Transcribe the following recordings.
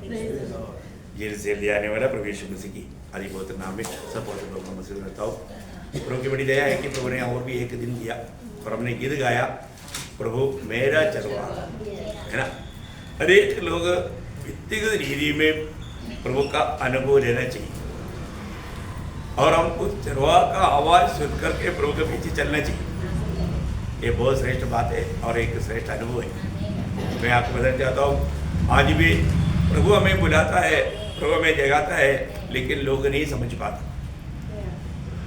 Jail से ले आने वाला प्रभु यीशु मसीह की आदि पवित्र नाम में सब पवित्र लोग नमस्ते करता हूँ। प्रभु की बड़ी दया है कि प्रभु ने और भी एक दिन दिया और हमने गीत गाया, प्रभु मेरा चरवाहा, है ना। हरेक लोग व्यक्तिगत रीति में प्रभु का अनुभव लेना चाहिए और हम उस चरवाहा का आवाज़ सुन करके प्रभु के पीछे चलना चाहिए। ये बहुत श्रेष्ठ बात है और एक श्रेष्ठ अनुभव है। मैं आपको बताना चाहता हूँ, आज भी प्रभु हमें बुलाता है, प्रभु हमें जगाता है, लेकिन लोग नहीं समझ पाते।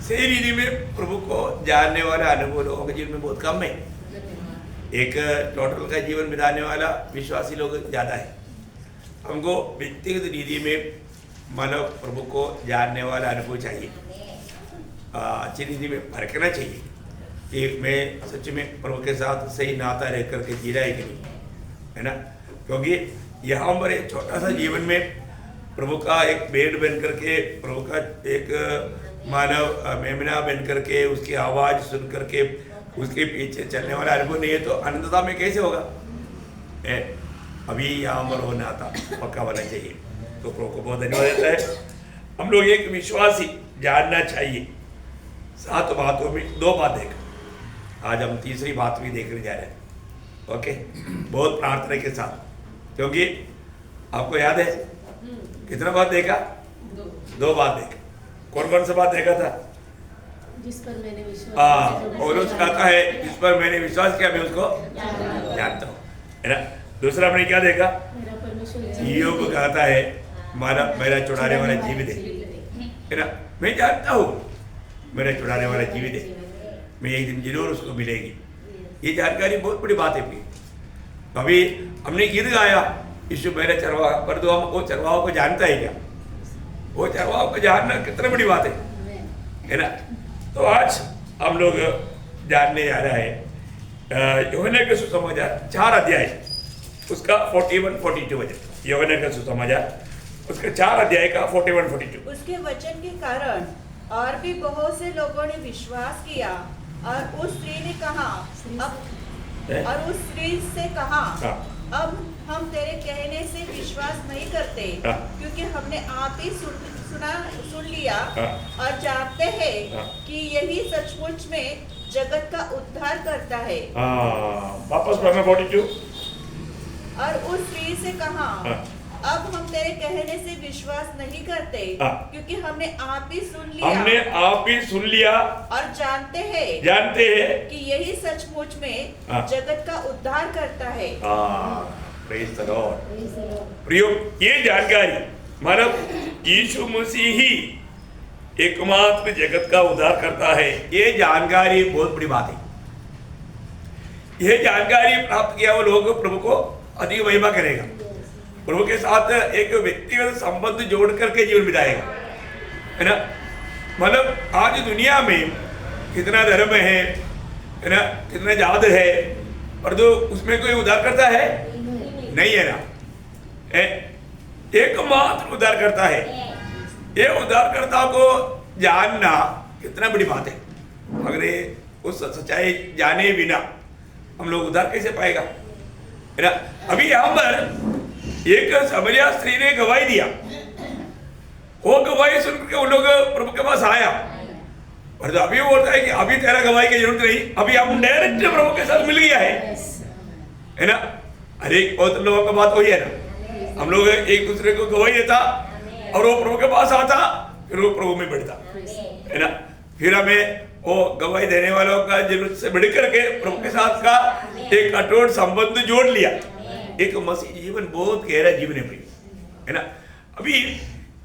सही रीति में प्रभु को जानने वाला अनुभव लोगों के जीवन में बहुत कम है। एक टोटल का जीवन बिताने वाला विश्वासी लोग ज़्यादा है। हमको व्यक्तिगत रीति में मानव प्रभु को जानने वाला अनुभव चाहिए। अच्छी रीति में परखना चाहिए कि मैं सच में प्रभु के साथ सही नाता रह करके जी रहा है कि नहीं, है ना। क्योंकि यहाँ पर एक छोटा सा जीवन में प्रभु का एक बेड बन करके, प्रभु का एक मानव मेमना बन करके, उसकी आवाज़ सुन करके उसके पीछे चलने वाला अनुभव नहीं है तो अनंतता में कैसे होगा। अभी यहाँ पर वो नाता पक्का होना चाहिए। तो प्रभु को बहुत धन्यवाद देता है। हम लोग एक विश्वासी जानना चाहिए। 7 बातों में 2 बात देखा, आज हम तीसरी बात भी देखने जा रहे हैं। ओके, बहुत प्रार्थना के साथ, क्योंकि आपको याद है कितना बात देखा? 2 बात देखा। कौन कौन सा बात देखा था? जिस पर मैंने विश्वास पौलुस कहता है जिस पर मैंने विश्वास किया मैं उसको जानता हूँ, है ना। दूसरा हमने क्या देखा? ईयोब कहता है मेरा छुड़ाने वाला जीवित है ना। मैं जानता हूँ मेरा छुड़ाने वाला जीवित है, मैं एक दिन जरूर उसको मिलेगी। ये जानकारी बहुत बड़ी बात है। अभी हमने गीत गाया यीशु मेरा चरवाहा, पर तो हम वो चरवाहा को जानता है क्या? वो चरवाहा को जानना कितनी बड़ी बात है ना। तो आज हम लोग जानने जा रहा है यूहन्ना के सुसमाचार 4 अध्याय, उसका 41-42 वचन। यूहन्ना का सुसमाचार उसका 4 अध्याय का 41-42। उसके वचन के कारण और भी बहुत से लोगों ने विश्वास किया और उस स्त्री ने कहा अब हम तेरे कहने से विश्वास नहीं करते, क्योंकि हमने आप ही सुन लिया और जानते हैं कि यही सचमुच में जगत का उद्धार करता है। वापस पढ़ना 42। और उस स्त्री से कहा अब हम तेरे कहने से विश्वास नहीं करते, क्योंकि हमने आप ही सुन लिया और जानते हैं कि यही सचमुच में जगत का उद्धार करता है। Praise the Lord. प्रियो, ये जानकारी मानव यीशु मसीह ही एकमात्र जगत का उद्धार करता है। ये जानकारी बहुत बड़ी बात है। ये जानकारी प्राप्त किया वो लोग प्रभु को अधिक महिमा करेगा, प्रभु के साथ एक व्यक्तिगत संबंध जोड़ करके जीवन बिताएगा, है ना। मतलब आज दुनिया में कितना धर्म है ना, कितना जात है, और तो उसमें कोई उद्धार करता है नहीं है ना। एकमात्र उद्धार करता है। ये उद्धारकर्ता को जानना कितना बड़ी बात है। अगर उस सच्चाई जाने बिना हम लोग उद्धार कैसे पाएगा, है ना। अभी यहाँ पर एक समरिया स्त्री ने गवाही दिया, वो गवाही सुनकर उन लोग प्रभु के पास आया, और तो अभी वो बोलता है कि अभी तेरा गवाही की जरूरत नहीं, अभी हम डायरेक्ट प्रभु के साथ मिल गया है ना। अरे बहुत लोगों का बात वही है ना, हम लोग एक दूसरे को गवाही देता और वो प्रभु के पास आता, फिर वो प्रभु में बढ़ता, है ना। फिर हमें वो गवाही देने वालों का जरूरत से बढ़ करके प्रभु के साथ का एक अटूट संबंध जोड़ लिया। एक मसीह जीवन बहुत गहरा जीवन है ना। अभी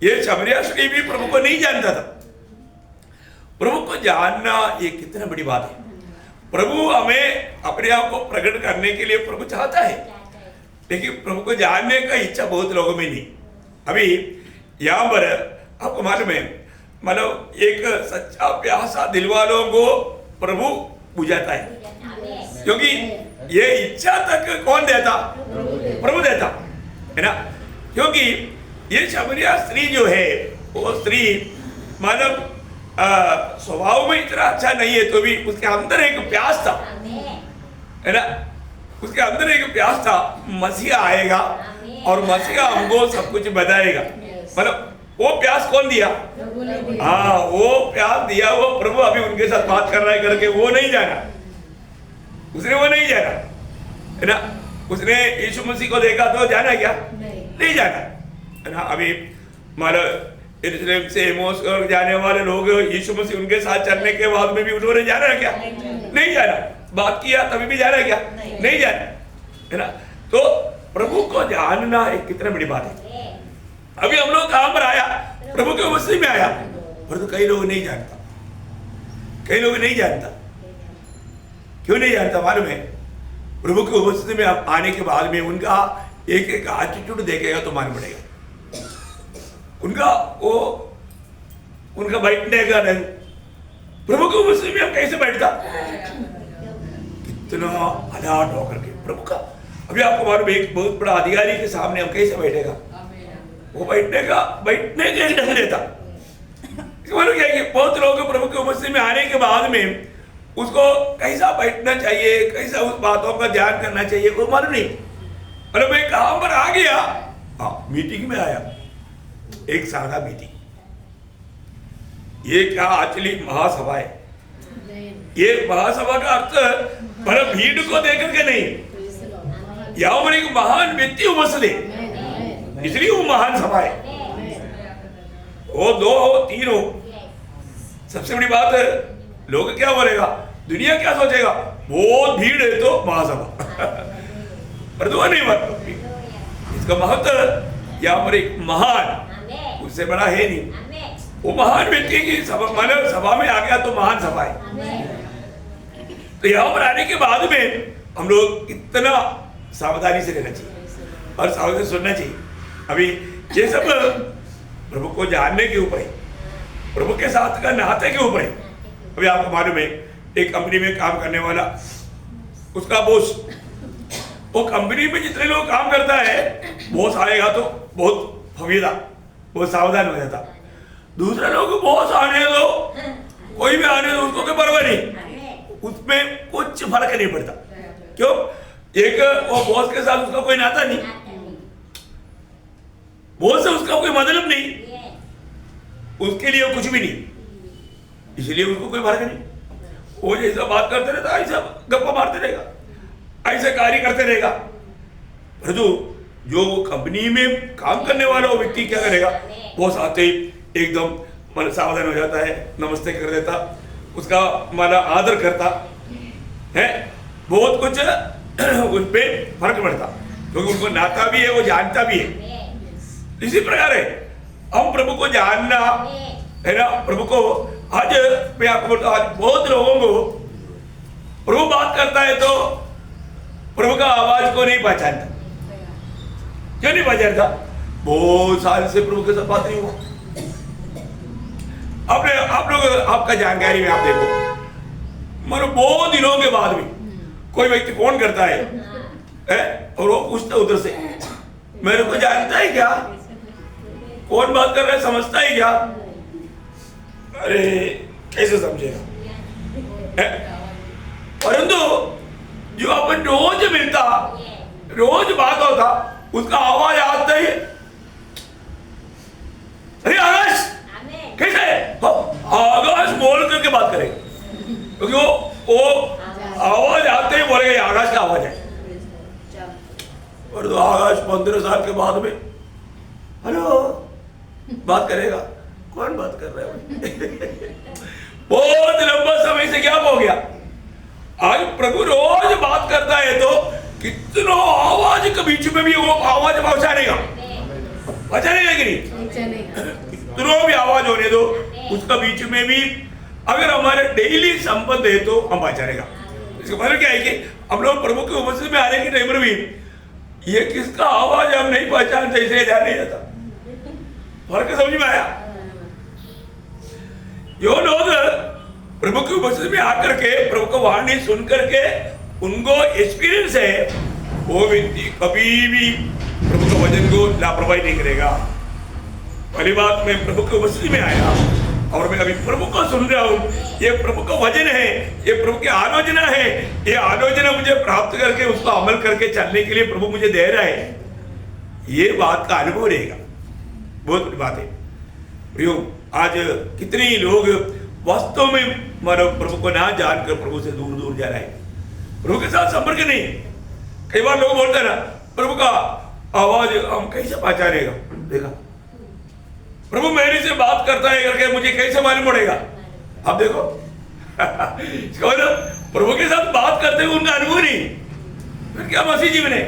ये समरिया स्त्री भी प्रभु को नहीं जानता था। प्रभु को जानना ये कितना बड़ी बात है। प्रभु हमें अपने आप को प्रकट करने के लिए प्रभु चाहता है, लेकिन प्रभु को जानने का इच्छा बहुत लोगों में नहीं। अभी यहाँ पर आपको मालूम है, मतलब एक सच्चा प्यासा दिल वालों को प्रभु बुझाता है, क्योंकि ये इच्छा तक कौन देता? प्रभु देता, है ना। क्योंकि ये समरिया स्त्री जो है, वो स्त्री मानव स्वभाव में इतना अच्छा नहीं है, तो भी उसके अंदर एक प्यास था, है ना। उसके अंदर एक प्यास था, मसीहा आएगा और मसीहा हमको सब कुछ बताएगा। मतलब वो प्यास कौन दिया? हाँ, वो प्यास दिया वो प्रभु अभी उनके साथ बात कर रहा है करके वो नहीं जाना, उसने वो नहीं जाना है ना। उसने यीशु मसीह को देखा तो जाना क्या? नहीं जाना है ना। अभी हमारा यरूशलेम से एमोस और जाने वाले लोग यीशु मसीह उनके साथ चलने के बाद में भी उन्होंने जाना क्या? नहीं जाना। बात किया तभी भी जाना क्या? नहीं जाना है ना। तो प्रभु को जानना एक कितनी बड़ी बात है। अभी हम लोग कहां पर आया? प्रभु के उपस्थिति में आया, पर तो कई लोग नहीं जानता, कई लोग नहीं जानता। क्यों नहीं जानता मालूम है? प्रभु की उपस्थिति में आप आने के बाद में उनका एक एक एटीट्यूड देखेगा तो मालूम पड़ेगा। उनका बैठने का ढंग, प्रभु की उपस्थिति में हम कैसे बैठता, कितना अलर्ट होकर के प्रभु का। अभी आपको मालूम है एक बहुत बड़ा अधिकारी के सामने हम कैसे बैठेगा? वो बैठने के ढंग देता। मालूम क्या है कि बहुत लोग प्रभु की उपस्थिति में आने के बाद में उसको कैसा बैठना चाहिए, कैसा उस बातों का ध्यान करना चाहिए वो मालूम नहीं। मतलब मैं कहां पर आ गया? हाँ, मीटिंग में आया, एक सादा मीटिंग। ये क्या एक्चुअली महासभा है? ये महासभा का अर्थ मतलब भीड़ को देख करके नहीं, यहाँ पर एक महान व्यक्ति उपस्थित है, इसलिए वो महान सभा है। वो 2 हो 3 हो, सबसे बड़ी बात है लोग क्या बोलेगा, दुनिया क्या सोचेगा, बहुत भीड़ है तो महासभा पर दुआ नहीं बात। इसका महत्व यहाँ पर एक महान, उससे बड़ा है नहीं। वो महान व्यक्ति की सभा, मानव सभा में आ गया तो महान सभा है। तो यहाँ पर आने के बाद में हम लोग कितना सावधानी से रहना चाहिए और सावधानी से सुनना चाहिए। अभी ये सब प्रभु को जानने के ऊपर है, प्रभु के साथ का नाते के ऊपर है। अभी आपको मालूम है एक कंपनी में काम करने वाला, उसका बॉस, वो कंपनी में जितने लोग काम करता है, बॉस आएगा तो बहुत फवीदा, बहुत सावधान हो जाता। दूसरे लोग बॉस आने दो, कोई भी आने दो, उसको कोई परवाह नहीं, उसमें कुछ फर्क नहीं पड़ता। क्यों? एक वो बॉस के साथ उसका कोई नाता नहीं, बॉस से उसका कोई मतलब नहीं, उसके लिए कुछ भी नहीं, इसलिए उसको कोई फर्क नहीं। वो जैसा बात करते रहता, ऐसा गप्पा मारते रहेगा, ऐसे कार्य करते रहेगा। परंतु जो कंपनी में काम करने वाला वो व्यक्ति क्या करेगा, बॉस आते ही एकदम मन सावधान हो जाता है, नमस्ते कर देता, उसका माना आदर करता है, बहुत कुछ उस पर फर्क पड़ता, क्योंकि उनको नाता भी है, वो जानता भी है। इसी प्रकार है हम प्रभु को जानना है ना। प्रभु को आज मैं आपको बोलता हूं, आज बहुत लोगों को प्रभु बात करता है तो प्रभु का आवाज को नहीं पहचानता। क्यों नहीं पहचानता? बहुत साल से प्रभु के साथ बात नहीं हुआ। आप लोग आपका जानकारी में आप देखो, मतलब बहुत दिनों के बाद भी कोई व्यक्ति फोन करता है और वो पूछता उधर से, मेरे को जानता है क्या, कौन बात कर रहा है, समझता है क्या? अरे कैसे समझेगा? परंतु जो अपन रोज मिलता, रोज बात होता, उसका आवाज आता ही, अरे आकाश कैसे? आकाश बोल करके बात करेगा, क्योंकि वो आवाज आते ही बोलेगा आकाश का आवाज है। और तो आकाश 15 साल के बाद में हेलो बात करेगा, कौन बात कर रहा है? बहुत लंबा समय से क्या हो गया। आज प्रभु रोज बात करता है तो कितनों आवाज के बीच में भी वो आवाज पहुंचानेगा कि नहीं? कितनों भी आवाज होने दो, उसका बीच में भी अगर हमारे डेली संबंध है तो हम पहचानेगा। इसका मतलब क्या है कि हम लोग प्रभु की उपस्थिति में आने के टाइम पर भी ये किसका आवाज हम नहीं पहचानते, इसलिए ध्यान नहीं जाता। फर्क समझ में आया? जो लोग प्रभु की उपस्थिति में आकर के प्रभु को वाणी सुन करके उनको एक्सपीरियंस है, वो व्यक्ति कभी भी प्रभु के वचन को लापरवाही नहीं करेगा। पहली बात, मैं प्रभु की उपस्थिति में आया और मैं अभी प्रभु को सुन रहा हूँ, ये प्रभु का वचन है, ये प्रभु की आलोचना है, ये आलोचना मुझे प्राप्त करके उसको अमल करके चलने के लिए प्रभु मुझे दे रहा है। ये बात का अनुभव रहेगा। बहुत बड़ी बात है प्रियो। आज कितने ही लोग वास्तव में मानो प्रभु को ना जानकर प्रभु से दूर दूर जा रहे हैं, प्रभु के साथ संपर्क नहीं। कई बार लोग बोलते हैं ना, प्रभु का आवाज हम कैसे पहचानेगा? देखा, प्रभु मेरे से बात करता है करके मुझे कैसे मालूम पड़ेगा? आप देखो प्रभु के साथ बात करते हुए उनका अनुभव नहीं, फिर क्या मसीह जीवन है?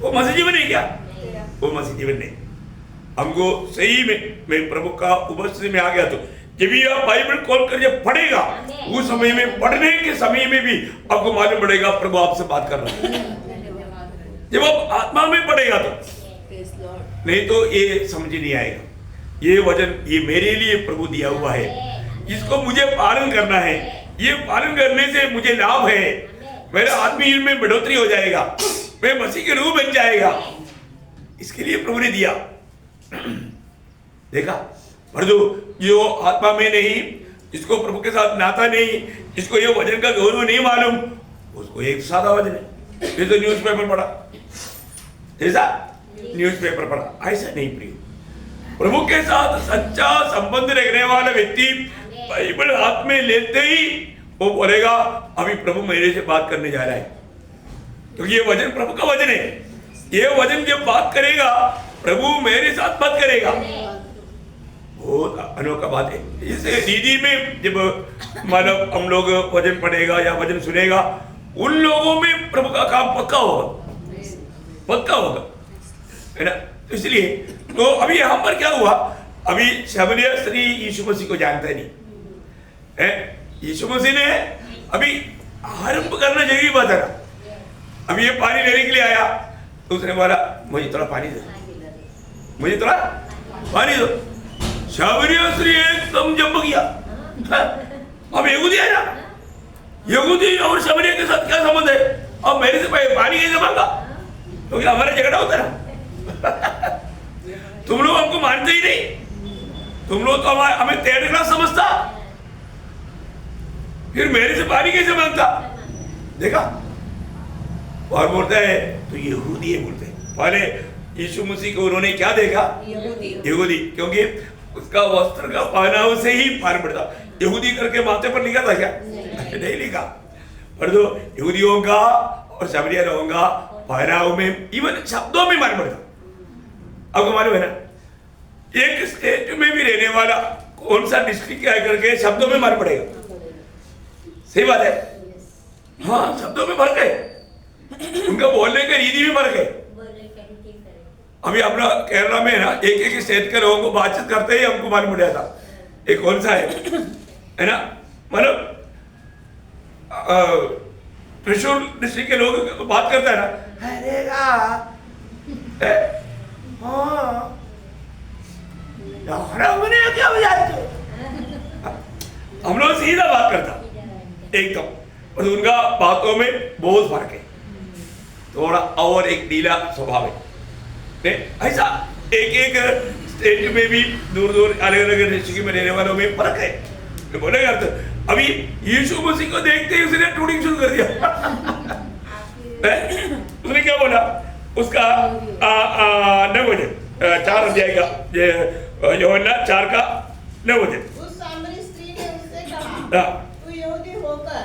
वो मसीह जीवन है क्या? वो मसीह जीवन नहीं। हमको सही में मैं प्रभु का उपस्थिति में आ गया तो जब भी आप बाइबल खोल कर जब पढ़ेगा, उस समय में पढ़ने के समय में भी आपको मालूम पड़ेगा प्रभु आपसे बात कर रहा है। जब आप आत्मा में पढ़ेगा तो, नहीं तो ये समझ नहीं आएगा। ये वचन ये मेरे लिए प्रभु दिया हुआ है, इसको मुझे पालन करना है, ये पालन करने से मुझे लाभ है, मेरे आत्मीय में बढ़ोतरी हो जाएगा, मैं मसीह के रूप बन जाएगा, इसके लिए प्रभु ने दिया। देखा, पर जो आत्मा में नहीं, जिसको प्रभु के साथ नाता नहीं, जिसको ये वचन का गौरव नहीं मालूम, उसको एक सादा वचन है, ये तो न्यूज़पेपर पढ़ा, ऐसा न्यूज़पेपर पढ़ा, ऐसा नहीं प्रिय। प्रभु के साथ सच्चा संबंध रखने वाला व्यक्ति बाइबल हाथ में लेते ही वो बोलेगा अभी प्रभु मेरे से बात करने जा रहा है, क्योंकि ये वचन प्रभु का वचन है। ये वचन जब बात करेगा, प्रभु मेरे साथ बात करेगा। बहुत अनोखा बात है। जैसे दीदी में जब मानव हम लोग वचन पढ़ेगा या वचन सुनेगा, उन लोगों में प्रभु का काम पक्का होगा, पक्का होगा, है ना? तो इसलिए तो अभी यहाँ पर क्या हुआ, अभी शमरिया स्त्री यीशु मसीह को जानता नहीं है। यीशु मसीह ने अभी आरंभ करना जरूरी बात है। अभी ये पानी लेने के लिए आया तो उसने बोला मुझे थोड़ा पानी दो, मुझे थोड़ा पानी दो। शमरिया स्त्री एकदम जंप गया। अब यहूदी है ना, यहूदी और शमरिया के साथ क्या संबंध है? अब मेरे से पानी कैसे मांगा? क्योंकि हमारा झगड़ा होता है ना। तुम लोग हमको मानते ही नहीं, तुम लोग तो हमें तेरह समझता, फिर मेरे से पानी कैसे मांगता? देखा, और बोलता है तो यहूदी है, बोलते हैं। पहले यीशु मसीह को उन्होंने क्या देखा? यहूदी, क्योंकि उसका वस्त्र का पहनाव से ही मालूम पड़ता। यहूदी करके माथे पर लिखा था क्या? नहीं लिखा, पर तो यहूदियों का और शमरिया लोगों का पहनाव में, इवन शब्दों में मालूम पड़ता। आपको मालूम है ना, एक स्टेट में भी रहने वाला कौन सा डिस्ट्रिक्ट क्या है करके शब्दों में मालूम पड़ेगा। सही बात है, हाँ, शब्दों में फर्क है, उनका बोलने का रीति में फर्क है। अभी अपना केरला में है ना, एक एक स्टेट के लोगों को बातचीत करते ही हमको मालूम पड़ जाता एक कौन सा है ना। मतलब त्रिशूल डिस्ट्रिक्ट के लोग बात करता है ना, अरे क्या हो जाए, हम लोग सीधा बात करता एकदम, और उनका बातों में बहुत फर्क है, थोड़ा और एक ढीला स्वभाव है। ऐसा एक एक स्टेट में भी दूर दूर अलग अलग डिस्ट्रिक्ट में रहने वालों में फर्क है। बोलेगा तो अभी यीशु मसीह को देखते ही उसने टूटिंग शुरू कर दिया। उसने क्या बोला? उसका 9 बजे 4 अध्याय का यूहन्ना 4 का 9 बजे उस सामरी स्त्री ने उससे कहा, तू यहूदी होकर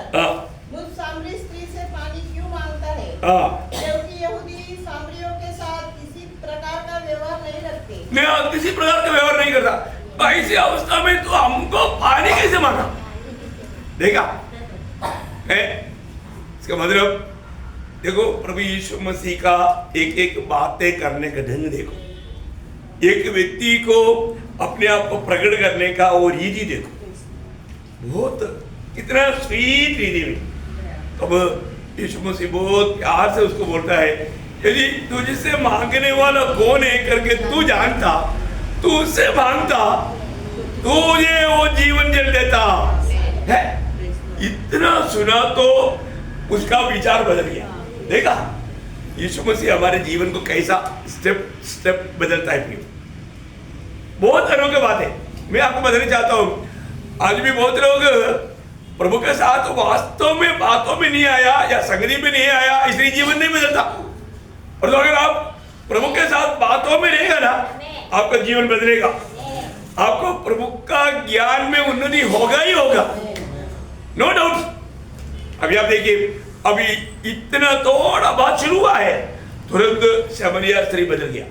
मुझ सामरी स्त्री से पानी क्यों मांगता है? क्योंकि यहूदी सामरियों के साथ किसी प्रकार का व्यवहार नहीं रखते। मैं किसी प्रकार का व्यवहार नहीं करता। ऐसी अवस्था में तो हमको पानी कैसे मांगा? देखा है, इसका मतलब देखो, प्रभु यीशु मसीह का एक एक बातें करने का ढंग देखो, एक व्यक्ति को अपने आप को प्रकट करने का वो रीति देखो, बहुत कितना स्वीट रीति में। अब यीशु मसीह बहुत प्यार से उसको बोलता है, यदि तुझसे मांगने वाला कौन है करके तू जानता, तू उससे मांगता, तुझे वो जीवन जल देता है। इतना सुना तो उसका विचार बदल गया। देखा, यीशु मसीह हमारे जीवन को कैसा स्टेप स्टेप बदलता है। बहुत अनोखी बात है, मैं आपको बताना चाहता हूँ। आज भी बहुत लोग प्रभु के साथ वास्तव में बातों में नहीं आया या संगति में नहीं आया, इसलिए जीवन नहीं बदलता। और तो अगर आप प्रभु के साथ बातों में रहेगा ना, आपका जीवन बदलेगा, आपको प्रभु का ज्ञान में उन्नति होगा ही होगा, नो डाउट। अभी आप देखिए, अभी इतना थोड़ा बात शुरू हुआ है, तुरंत शमरिया स्त्री बदल गया।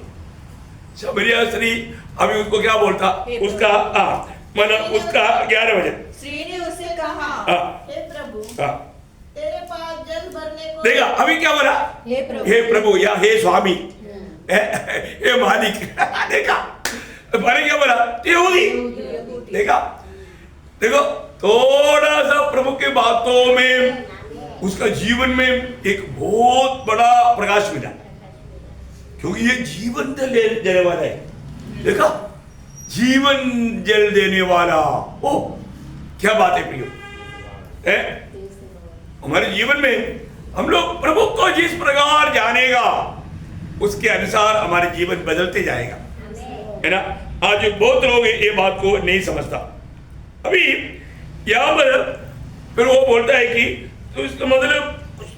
शमरिया स्त्री अभी उसको क्या बोलता, उसका मतलब उसका 11 बजे स्त्री ने उसे कहा, हे प्रभु, तेरे पास जल भरने को। देखा अभी क्या बोला, हे प्रभु या हे स्वामी, हे मालिक। देखा मैंने क्या बोला, यहूदी। देखा, देखो थोड़ा सा प्रभु के बातों में उसका जीवन में एक बहुत बड़ा प्रकाश मिला, क्योंकि ये जीवन जल देने वाला है। देखा, जीवन जल देने वाला, ओ क्या बात है प्रियो, हमारे जीवन में हम लोग प्रभु को जिस प्रकार जानेगा उसके अनुसार हमारे जीवन बदलते जाएगा, है ना। आज बहुत लोग ये बात को नहीं समझता। अभी यहाँ पर फिर वो बोलता है कि तो इसका मतलब कुछ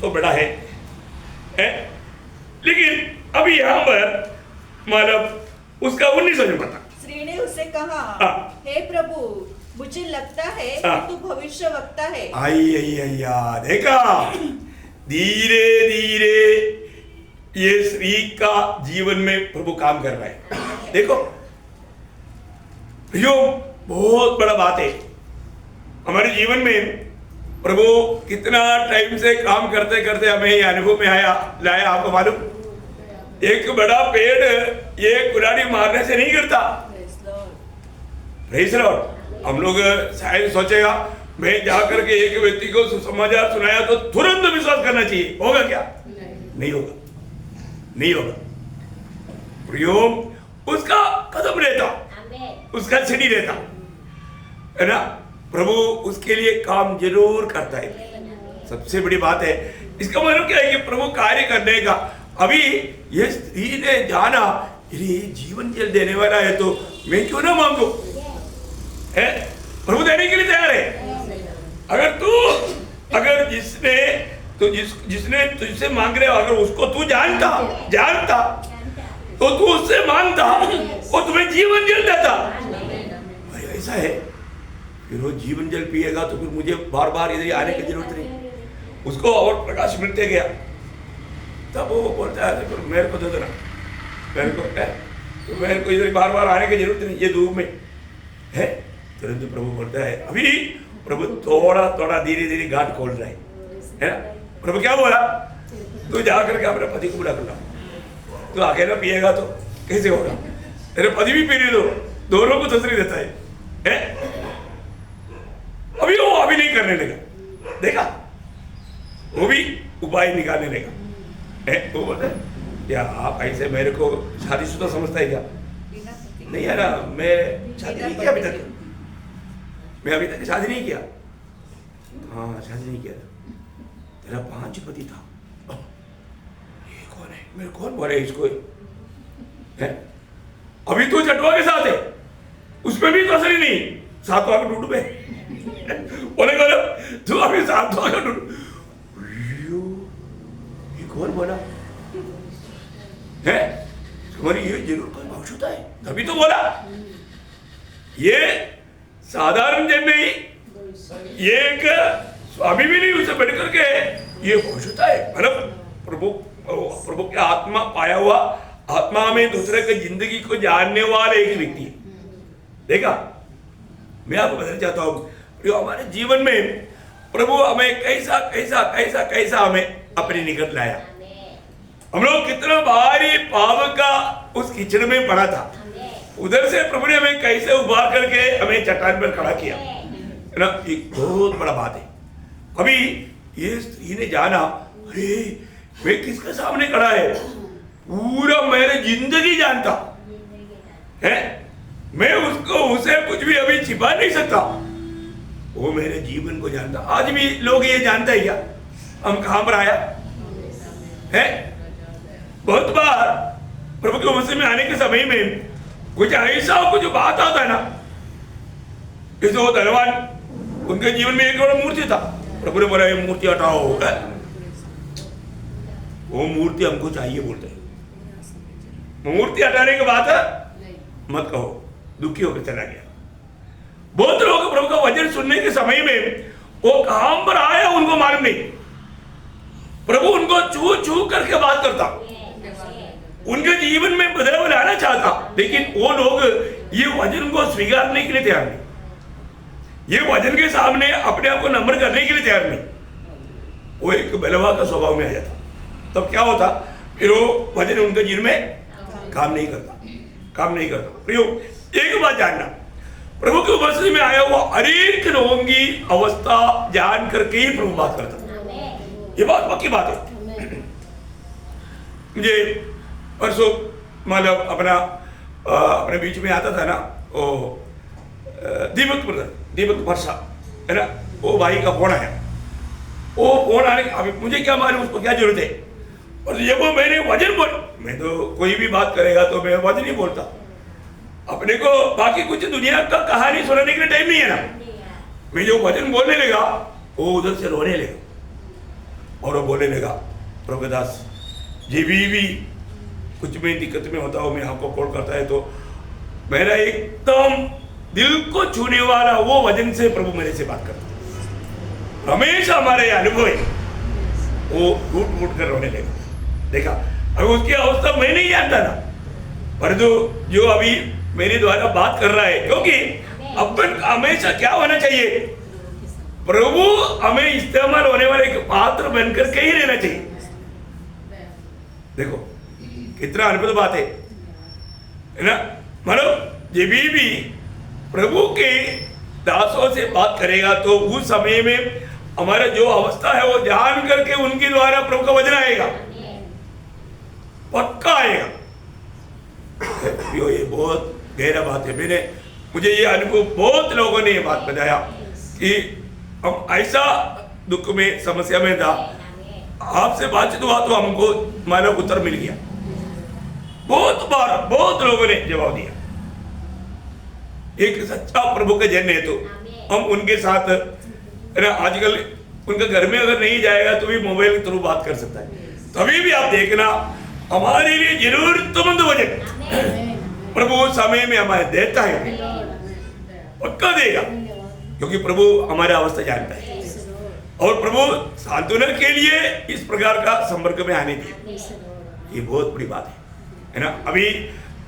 तो बड़ा है? लेकिन अभी यहाँ पर मतलब उसका 19 में पता, स्त्री ने उसे कहा, हे प्रभु, मुझे लगता है कि तू भविष्य वक्ता है। आई देखा, धीरे धीरे ये स्त्री का जीवन में प्रभु काम कर रहा है। देखो यो बहुत बड़ा बात है हमारे जीवन में। प्रभु कितना टाइम से काम करते करते हमें ये अनुभव में लाया। आपको मालूम, एक बड़ा पेड़ ये कुल्हाड़ी मारने से नहीं गिरता। Praise Lord. हम लोग शायद सोचेगा मैं जाकर के एक व्यक्ति को सुसमाचार सुनाया तो तुरंत विश्वास करना चाहिए, होगा क्या? नहीं होगा, नहीं होगा। प्रियो उसका कदम रहता, उसका सीढ़ी रहता, है ना। प्रभु उसके लिए काम जरूर करता है। सबसे बड़ी बात है, इसका मतलब क्या है कि प्रभु कार्य करने का। अभी ये स्त्री ने जाना ये जीवन जल देने वाला है, तो मैं क्यों ना मांगू, है? प्रभु देने के लिए तैयार है। अगर जिसने तुझसे मांग रहे हो, अगर उसको तू जानता तो तू उससे मांगता, वो तुम्हें जीवन जल देता। भाई ऐसा है, फिर वो जीवन जल पिएगा तो फिर मुझे बार बार इधर आने की जरूरत नहीं। उसको और प्रकाश मिलते गया। तब वो बोलता है तो मेरे को दे देना, मेरे को इधर बार बार आने की जरूरत नहीं, ये धूप में है। तुरंत प्रभु बोलता है, अभी प्रभु थोड़ा थोड़ा धीरे धीरे घाट खोल रहा है ना। प्रभु क्या बोला, तू जाकर के अपने पति को बुला कर ला। तू अकेला पिएगा तो कैसे होगा, तेरे पति भी पीने दो, दोनों को तसली देता है? अभी वो अभी नहीं करने लगा। देखा, वो भी उपाय निकालने लगा। वो बोलता है क्या आप ऐसे मेरे को शादीशुदा समझता है क्या? नहीं यार, मैं शादी नहीं किया अभी तक, मैं अभी तक शादी नहीं किया। हाँ शादी नहीं किया, तेरा 5 पति था। ये कौन है, मेरे कौन बोले इसको है? अभी तो चटवा के साथ है, उसमें भी तसली नहीं, 7वां का डूडू में बोले तू अभी 7वां का डूडू। ये कौन बोला है? तुम्हारी ये जरूर कोई भविष्यता है, तभी तो बोला। ये साधारण जन नहीं, ये एक स्वामी भी नहीं, उसे बैठ करके ये भविष्यता है। मतलब प्रभु के आत्मा पाया हुआ, आत्मा में दूसरे के जिंदगी को जानने वाले एक व्यक्ति है। देखा, मैं आपको बताना चाहता हूँ हमारे जीवन में प्रभु हमें कैसा कैसा कैसा कैसा हमें अपने निकट लाया। हम लोग कितना भारी पाप का उस कीचड़ में पड़ा था, उधर से प्रभु ने हमें कैसे उबार करके हमें चट्टान पर खड़ा किया, है ना। एक बहुत बड़ा बात है। अभी ये स्त्री ने जाना, अरे मैं किसके सामने खड़ा है, पूरा मेरे जिंदगी जानता है, मैं उसे कुछ भी अभी छिपा नहीं सकता, वो मेरे जीवन को जानता। आज भी लोग ये जानते हैं क्या हम कहां पर आया है? बहुत बार प्रभु के मसीह में आने के समय में कुछ ऐसा कुछ बात आता है ना, जैसे वो धनवान, उनके जीवन में एक बड़ा मूर्ति था। प्रभु ने बोला ये मूर्ति हटाओ, वो मूर्ति हमको चाहिए बोलते हैं। मूर्ति हटाने के बाद मत कहो, दुखी होकर चला गया। बहुत लोग प्रभु का वचन सुनने के समय में वो कहां पर आया उनको मालूम नहीं। प्रभु उनको छू छू करके बात करता, उनके जीवन में बदलाव लाना चाहता, लेकिन वो लोग ये वचन को स्वीकारने के लिए तैयार नहीं, ये वचन के सामने अपने आप को नम्र करने के लिए तैयार नहीं। वो एक बलवा का स्वभाव में आ जाता। तब तो क्या होता, फिर वो वचन उनके जीवन में काम नहीं करता। प्रियो, एक बात जानना, प्रभु की उपस्थिति में आया हुआ हर एक लोगों की अवस्था जान करके ही प्रभु बात करता। ये बात पक्की बात है। मुझे परसों मतलब अपने बीच में आता था ना, वो दीपक वर्षा है ना, वो भाई का फोन आया। वो फोन आने, अभी मुझे क्या मालूम उसको क्या जरूरत है, और जब वो मैंने वचन बोल, मैं तो कोई भी बात करेगा तो मैं वचन ही बोलता। अपने को बाकी कुछ दुनिया का कहानी सुनाने के लिए टाइम नहीं है ना। मैं जो वचन बोलने लगा, वो उधर से रोने लगा और वो बोलने लगा, प्रभुदास जी भी कुछ में दिक्कत में होता हो, मैं आपको कॉल करता है तो मेरा एकदम दिल को छूने वाला वो वचन से प्रभु मेरे से बात करता। हमेशा हमारे अनुभव है, वो टूट कर रोने लगा। देखा, अब उसकी अवस्था मैं नहीं जानता था, पर जो अभी मेरे द्वारा बात कर रहा है, क्योंकि अपन हमेशा क्या होना चाहिए, प्रभु हमें इस्तेमाल होने वाले एक पात्र बनकर के ही रहना चाहिए। देखो कितना अद्भुत बात है ना। मतलब जब भी प्रभु के दासों से बात करेगा तो उस समय में हमारा जो अवस्था है वो जान करके उनके द्वारा प्रभु का वचन आएगा, पक्का आएगा। ये बहुत गहरा बात है। मुझे ये अनुभव बहुत लोगों ने ये बात बताया कि हम ऐसा दुख में समस्या में था, आपसे बातचीत हुआ तो हमको मानव उत्तर मिल गया। बहुत बार बहुत लोगों ने जवाब दिया। एक सच्चा प्रभु के जन है तो हम उनके साथ ना, आजकल उनके घर में अगर नहीं जाएगा तो भी मोबाइल के थ्रू बात कर सकता है। तभी भी आप देखना, हमारे लिए जरूरतमंद वचन प्रभु समय में हमारे देता है, पक्का देगा, क्योंकि प्रभु हमारा अवस्था जानता है। और प्रभु सांत्वना के लिए इस प्रकार का संपर्क में आने दिए, ये बहुत बड़ी बात है ना। अभी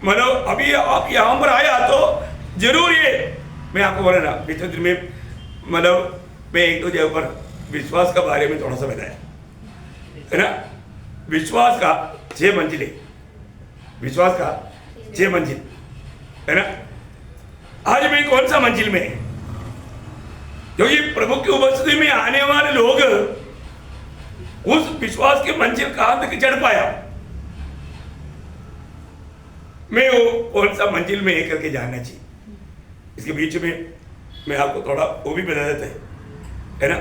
मतलब अभी आप यहाँ पर आया तो जरूर ये मैं आपको बोला ना, पिछले दिन में मतलब मैं एक दो जगह पर विश्वास का बारे में थोड़ा सा बताया है ना। विश्वास का 6 मंजिल है, विश्वास का 6 मंजिल है ना। आज मैं कौन सा मंजिल में है, क्योंकि प्रभु की उपस्थिति में आने वाले लोग उस विश्वास के मंजिल कहां तक चढ़ पाया, मैं वो कौन सा मंजिल में है करके जानना चाहिए। इसके बीच में मैं आपको थोड़ा वो भी बता देता है ना।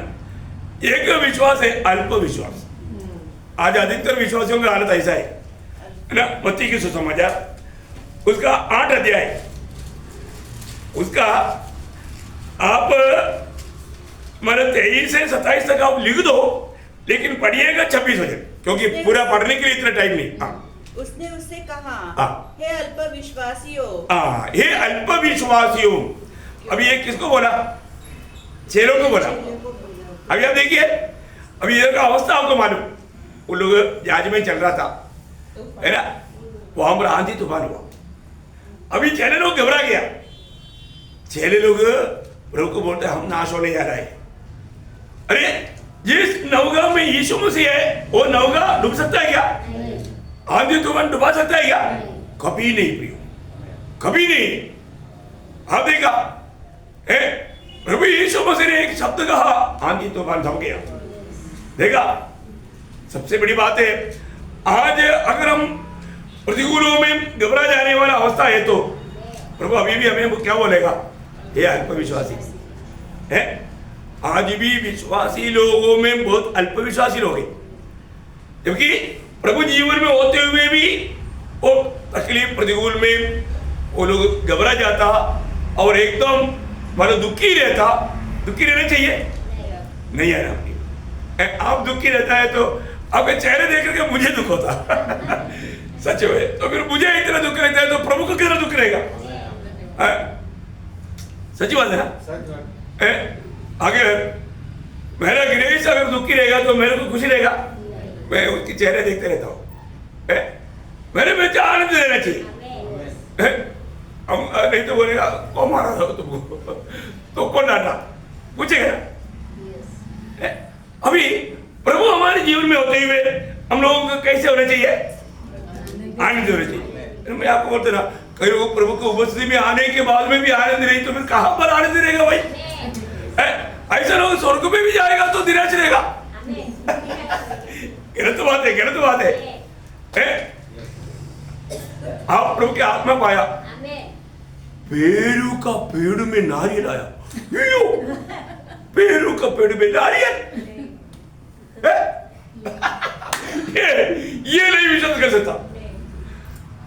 एक विश्वास है अल्प विश्वास। आज अधिकतर विश्वासियों का हालत ऐसा है ना। मत्ती की सुसमाचार उसका 8 अध्याय, उसका आप मतलब 23 से 27 तक आप लिख दो, लेकिन पढ़िएगा 26 बजे, क्योंकि पूरा पढ़ने के लिए इतना टाइम नहीं। हाँ, उसने उससे कहा, हाँ, हे अल्प विश्वासियों। हाँ, हे अल्प विश्वासियों। अभी ये किसको बोला? चेलों को बोला। अभी आप देखिए, अभी इधर का अवस्था आपको मालूम, वो लोग जहाज में चल रहा था है ना, वहां पर आंधी तूफान हुआ। अभी चेले लोग घबरा गया। चेले लोग प्रभु को बोलते हम नाश होने जा रहे हैं। अरे जिस नौका में यीशु मसीह है वो नौका डूब सकता है क्या? आंधी तूफान डुबा सकता है क्या? कभी नहीं प्रियो, कभी नहीं। आप देखा प्रभु यीशु मसीह ने एक शब्द कहा, आंधी तूफान थम गया। देखा, सबसे बड़ी बात है आज अगर हम प्रतिकूलों में घबरा जाने वाला अवस्था है तो प्रभु अभी भी हमें क्या बोलेगा? हे अल्प विश्वासी है। आज भी विश्वासी लोगों में बहुत अल्प विश्वासी लोग हैं, क्योंकि प्रभु जीवन में होते हुए भी वो तकलीफ प्रतिकूल में वो लोग घबरा जाता और एकदम मतलब दुखी रहता। दुखी रहना चाहिए नहीं है ना। आप दुखी रहता है तो आपके चेहरे देख करके मुझे दुख होता सच है। तो फिर मुझे इतना दुख रहता है तो प्रभु को कितना दुख रहेगा? सच्ची बात है ना? अगर मेरा ग्रेस अगर दुखी रहेगा तो मेरे को खुशी रहेगा? मैं उसकी चेहरे देखते रहता हूँ। मेरे में आनंद देना चाहिए। हम नहीं तो बोलेगा कौन मारा था तुमको, तो कौन डांटा, पूछेगा ना। अभी प्रभु हमारे जीवन में होते हुए हम लोगों को कैसे होना चाहिए? आनंद होना चाहिए। मैं आपको बोलते ना, कई लोग प्रभु की उपस्थिति में आने के बाद में भी आनंद नहीं, तो फिर कहां पर आनंद रहेगा भाई? ऐसा लोग स्वर्ग में भी जाएगा तो निराश रहेगा। गलत बात है, गलत बात है। आप प्रभु की आत्मा पाया, पेरू का पेड़ में नारियल आया। पेरू का पेड़ में नारियल, ये नहीं विश्वास कर सकता।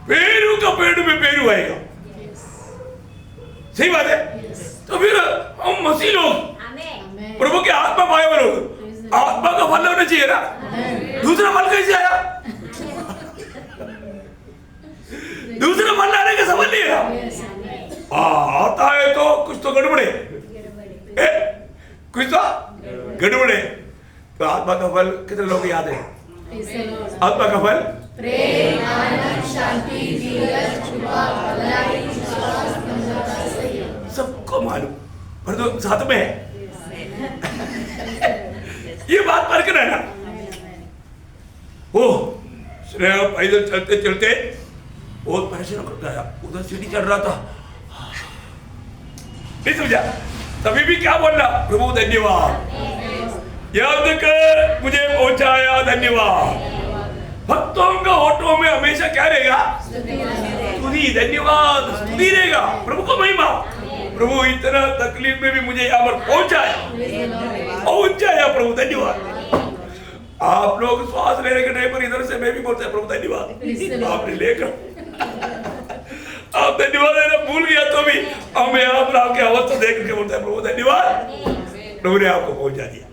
पेरू का पेड़ में पेरू आएगा, सही बात है। तो फिर हम मसीह लोग, प्रभु के आत्मा पाए हुए लोग, आत्मा का फल होना चाहिए ना। दूसरा फल कैसे आया? दूसरा फल लाने का सवाल नहीं है। आता है तो कुछ तो गड़बड़े, कुछ तो गड़बड़े। तो आत्मा का फल कितने लोग याद है? आत्मा का फल प्रेम, आनंद, शांति, धीरज, कृपा, भलाई, विश्वास, नम्रता, संयम। सबको मालूम, पर तो साथ में है। ये बात पर करना है ना। ओ पैदल चलते चलते बहुत परेशान कर गया, उधर सीढ़ी चढ़ रहा था, नहीं समझा। तभी भी क्या बोलना? प्रभु धन्यवाद, याद कर मुझे पहुंचाया, धन्यवाद। भक्तों का ऑटो में हमेशा क्या रहेगा? स्तुति, धन्यवाद, स्तुति रहेगा। प्रभु को महिमा। प्रभु इतना तकलीफ में भी मुझे यहाँ पर पहुंचाया, प्रभु धन्यवाद। आप लोग श्वास लेने के टाइम पर इधर से मैं भी बोलता है प्रभु धन्यवाद, आपने लेकर आप धन्यवाद देना भूल गया तो भी हम यहाँ पर आपकी अवस्था देख के बोलते हैं प्रभु धन्यवाद, प्रभु ने आपको पहुंचा दिया।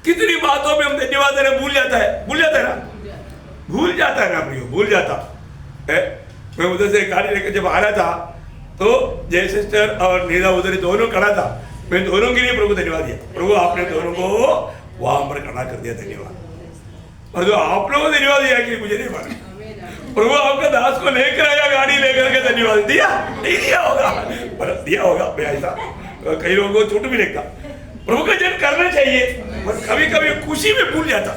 कितनी बातों में हम धन्यवाद देना भूल जाता है ना, भूल जाता है ना प्रियो, भूल जाता है। मैं उधर से गाड़ी लेकर जब आ रहा था तो जय सिस्टर और नीला उधर दोनों खड़ा था, मैं दोनों के लिए प्रभु धन्यवाद दिया। प्रभु आपने दोनों को वहां पर खड़ा कर दिया, धन्यवाद। और जो आप लोगों को धन्यवाद दिया कि मुझे नहीं मालूम, प्रभु आपका दास को लेकर आया, गाड़ी लेकर के धन्यवाद दिया, नहीं दिया होगा, पर दिया होगा। मैं ऐसा कई लोगों को छूट भी लगता। प्रभु का जन करना चाहिए, पर कभी कभी खुशी में भूल जाता,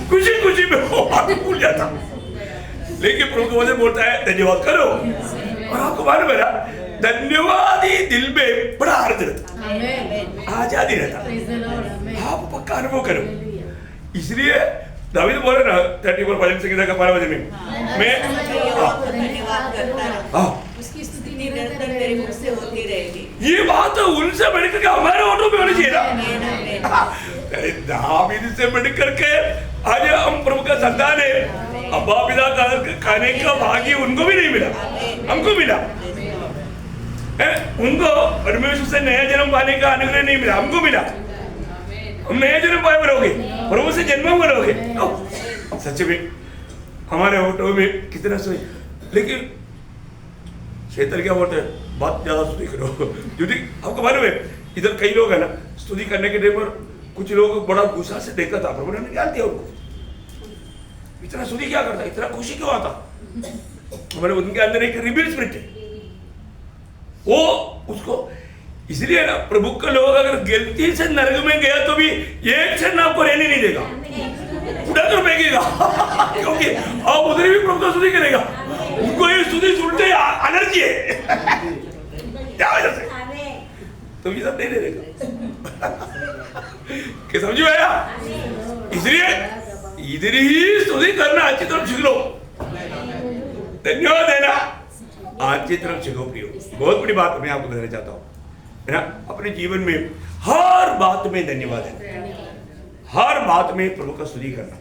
खुशी में भूल जाता। लेकिन प्रभु को वजह बोलता है धन्यवाद करो, और आपको मालूम है ना, धन्यवाद ही दिल में बड़ा आनंद रहता, आजादी रहता। आप पक्का अनुभव करो। इसलिए दावीद बोल रहे ना 34 भजन संहिता का 12 में मैं धन्यवाद करता रहा, उसकी स्तुति निरंतर मेरे मुख से होती रहेगी। ये बात तो उनसे बढ़कर के हमारे ऑटो में होनी चाहिए ना। दावीद से बढ़कर के आज हम प्रभु का संतान है, अब्बा पिता का खाने का भाग्य उनको भी नहीं मिला, हमको मिला। उनको परमेश्वर से नया जन्म पाने का अनुग्रह नहीं मिला, हमको मिला। हम नया जन्म पाए बरोगे, प्रभु से जन्म करोगे। सच में हमारे ऑटो में कितना सोई, लेकिन क्षेत्र क्या बोलते हैं, बात ज्यादा स्तुति करो। क्योंकि आपको मालूम है इधर कई लोग है ना, स्तुति करने के टाइम पर कुछ लोग बड़ा गुस्सा से देखता था, प्रभु ने निकाल दिया उनको। इतना स्तुति क्या करता, इतना खुशी क्यों आता? हमारे उनके अंदर एक रिबेल स्पिरिट है, वो उसको इसलिए ना प्रभु के लोग अगर गलती से नरक में गया तो भी एक क्षण आपको रहने नहीं देगा, उड़ा कर फेंकेगा। क्योंकि आप उधर भी प्रभु का स्तुति करेगा, उनको ये स्तुति सुनते एनर्जी है क्या वजह से, तो ये सब नहीं देगा। क्या समझ में आया? इसलिए इधर ही स्तुति करना अच्छी तरफ सीख लो, धन्यवाद देना अच्छी तरफ सीखो प्रियो। बहुत बड़ी बात मैं आपको बताना चाहता हूँ है ना, अपने जीवन में हर बात में धन्यवाद देना, हर बात में प्रभु का स्तुति करना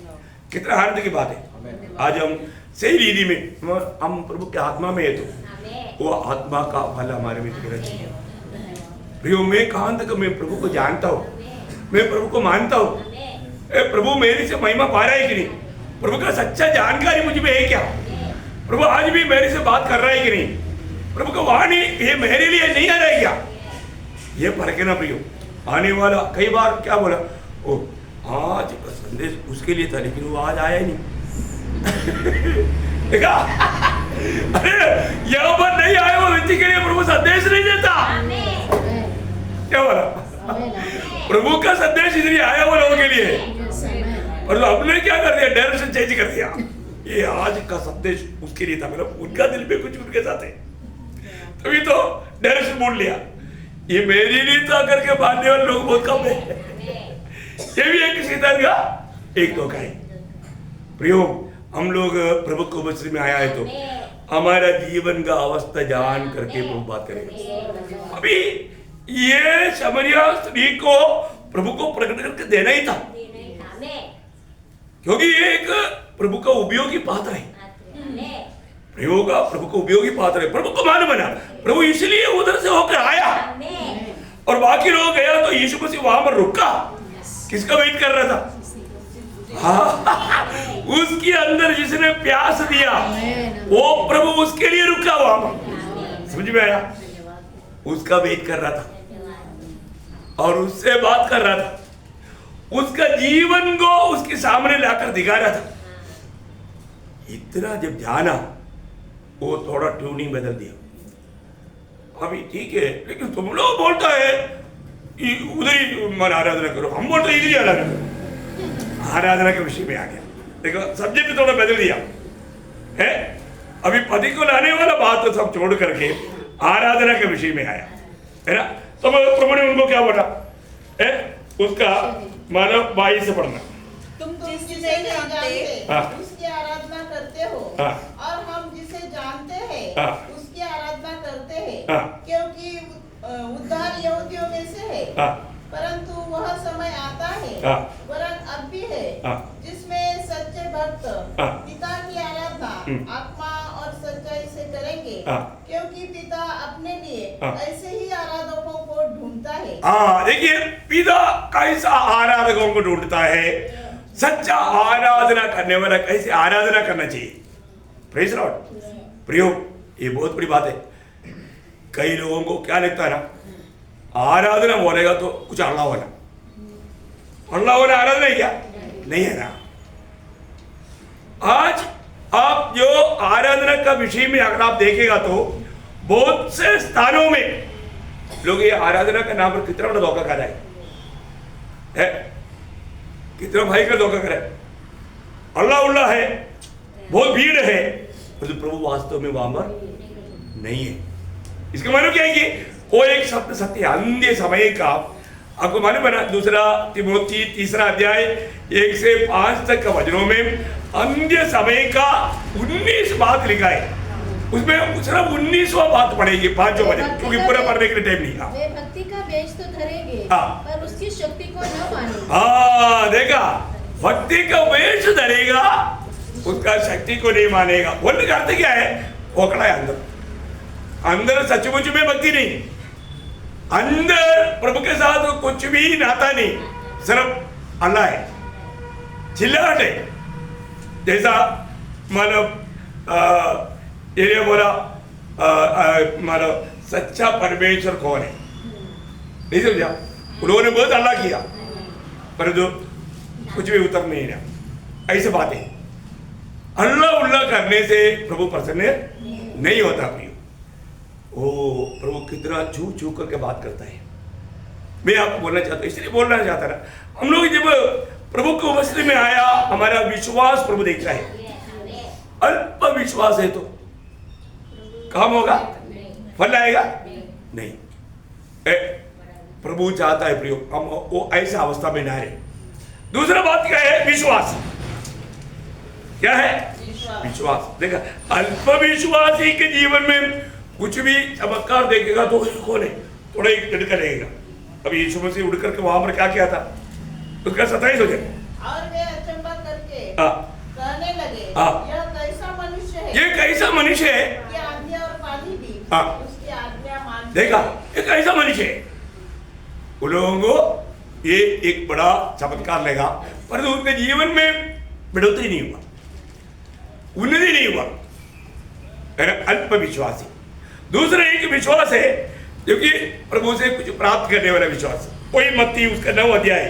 कितना आनंद की बात है। आज हम सही रीति में हम प्रभु के आत्मा में है तो वो आत्मा का फल हमारे में दिखना चाहिए। प्रियो मैं कहां तक मैं प्रभु को जानता हूँ, मैं प्रभु को मानता हूँ, प्रभु मेरी से महिमा पा रहा है कि नहीं, प्रभु का सच्चा जानकारी मुझ में है क्या? प्रभु आज भी मेरे से बात कर रहा है कि नहीं? प्रभु का वाणी ये मेरे लिए नहीं आ रहा है क्या? ये परखना प्रियो। आने वाला कई बार क्या बोला, ओ आज का संदेश उसके लिए था लेकिन वो आज आया ही नहीं। देखा? अरे यहाँ पर नहीं आया वो व्यक्ति के लिए प्रभु संदेश नहीं देता। क्या बोला? प्रभु का संदेश इसलिए आया वो लोगों के लिए, और हमने क्या कर दिया, डायरेक्शन चेंज कर दिया। ये आज का संदेश उसके लिए था, मतलब उनका दिल में कुछ उनके साथ है, तभी तो डायरेक्शन मोड़ लिया। ये मेरे लिए था करके मानने वाले लोग बहुत कम है। ये भी एक शैतान का एक धोखा है। प्रियो, हम लोग प्रभु को उपस्थिति में आया है तो हमारा जीवन का अवस्था जान करके प्रभु बात करेगा। अभी ये समरिया स्त्री को प्रभु को प्रकट करके देना ही था, क्योंकि ये एक प्रभु का उपयोगी पात्र है। प्रभु का प्रभु को उपयोगी पात्र है। प्रभु को मालूम बना, प्रभु इसलिए उधर से होकर आया और बाकी लोग गया तो यीशु मसीह वहां पर रुका। किसका वेट कर रहा था? हाँ, उसके अंदर जिसने प्यास दिया वो प्रभु उसके लिए रुका वहां पर। समझ में आया? उसका वेट कर रहा था और उससे बात कर रहा था, उसका जीवन को उसके सामने लाकर दिखा रहा था। इतना जब जाना वो थोड़ा ट्यूनिंग बदल दिया। अभी ठीक है, लेकिन तुम लोग बोलता है उधर ही मन आराधना करो, हम बोलते इधर ही आराधना करो। आराधना के विषय में आ गया। देखो सब्जेक्ट थोड़ा बदल दिया है। अभी पति को लाने वाला बात तो सब छोड़ करके आराधना के विषय में आया है ना। तो प्रभु ने उनको क्या बोला है, उसका मानव 22 से पढ़ना। तुम जिसे जानते उसकी आराधना करते हो और हम जिसे जानते हैं उसकी आराधना करते हैं, क्योंकि उद्धार यहूदियों में से है। परंतु वह समय आता है, वरन अब भी है, जिसमें सच्चे भक्त पिता की आराधना आत्मा और सच्चाई से करेंगे, क्योंकि पिता अपने लिए ऐसे ही आराधकों को ढूंढता है। देखिए, पिता कैसा आराधकों को ढूंढता है, सच्चा आराधना करने वाला कैसे आराधना करना चाहिए। Praise Lord. प्रियो, ये बहुत बड़ी बात है। कई लोगों को क्या लगता है ना, आराधना बोलेगा तो कुछ अल्लाह होना आराधना है क्या? नहीं है ना। आज आप जो आराधना का विषय में अगर आप देखेगा तो बहुत से स्थानों में लोग ये आराधना का नाम पर कितना बड़ा धोखा खा रहा है, कितना भाई का धोखा कर रहा है। अल्लाह उल्लाह है, बहुत भीड़ है, तो प्रभु वास्तव में वहां पर नहीं है। इसका मतलब क्या है कि वो एक शब्द सत्य अंधे समय का आपको मालूम है ना। 2 तिमोथी 3 अध्याय 1 से 5 तक का वचनों में अंधे समय का 19 बात लिखा है। उसमें सिर्फ 19वां बात पढ़ेगी 5 वचन, क्योंकि पूरा पढ़ने के लिए टाइम नहीं। वे भक्ति का बेच तो धरेंगे पर उसकी शक्ति को न मानेंगे। हाँ देखा, भक्ति का वेश धरेगा उसका शक्ति को नहीं मानेगा। बोलने का अर्थ क्या है, खोखला है अंदर, अंदर सचमुच में भक्ति नहीं, अंदर प्रभु के साथ कुछ भी नाता नहीं, सिर्फ अल्लाह है, चिल्लाहट है। जैसा मतलब ये बोला मतलब सच्चा परमेश्वर कौन है, नहीं समझा। उन्होंने बहुत अल्लाह किया पर जो कुछ भी उत्तर नहीं रहा। ऐसे बात है, अल्लाह उल्लाह करने से प्रभु प्रसन्न नहीं होता। प्रियो, ओ प्रभु कितना छू छू करके बात करता है। मैं आपको बोलना चाहता हूँ, इसलिए बोलना चाहता ना, हम लोग जब प्रभु को उपस्थिति में आया, हमारा विश्वास प्रभु देखता है। अल्प विश्वास है तो काम होगा, फल आएगा नहीं। प्रभु चाहता है प्रियो हम वो ऐसा अवस्था में ना रहे। दूसरा बात क्या है, विश्वास। क्या है? विश्वास। देखा, अल्प विश्वासी के जीवन में कुछ भी चमत्कार देखेगा तो कौन है, थोड़ा एक झटका लगेगा। अब यीशु मसीह उड़ करके वहां पर क्या किया था, उसका 27 हो जाए और वे अचंभा करके कहने लगे, यह कैसा मनुष्य है, ये कैसा मनुष्य है कि आज्ञा और पानी भी उसकी आज्ञा मानते। देखा, ये कैसा मनुष्य है। उन लोगों को ये एक बड़ा चमत्कार लगा, पर उनके जीवन में बढ़ोतरी नहीं हुआ। उन्नति नहीं हुआ, अल्प विश्वासी। दूसरा एक विश्वास है जो कि प्रभु से कुछ प्राप्त करने वाला विश्वास। कोई मत्ती उसका 9 अध्याय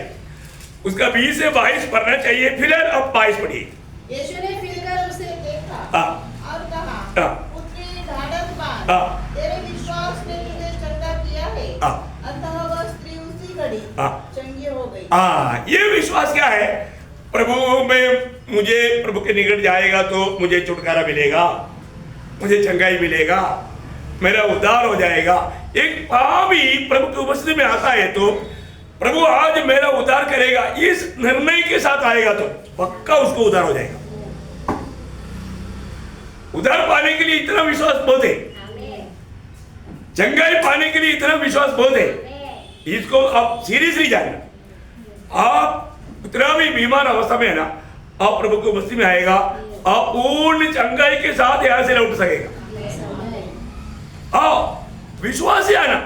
उसका 20 से 22 पढ़ना चाहिए। फिलहाल अब 22 पढ़िए। यीशु ने फिरकर उसे देखा और कहा, पुत्री ढाढ़स बाँध, तेरे विश्वास ने तुझे चंगा किया है। अतः वह स्त्री उसी घड़ी चंगी हो गई। ये विश्वास क्या है? प्रभु में मुझे प्रभु के निकट जाएगा तो मुझे छुटकारा मिलेगा, मुझे चंगाई मिलेगा, मेरा उद्धार हो जाएगा। एक पापी प्रभु की उपस्थिति में आता है तो प्रभु आज मेरा उद्धार करेगा, इस निर्णय के साथ आएगा तो पक्का उसको उद्धार हो जाएगा। उद्धार पाने के लिए इतना विश्वास बहुत है, चंगाई पाने के लिए इतना विश्वास बहुत है। इसको आप सीरियसली जानना। आप इतना भी बीमार अवस्था में है ना, आप प्रभु की उपस्थिति में आएगा, आप पूर्ण चंगाई के साथ यहां से लौट सकेगा। आओ विश्वास ही आना।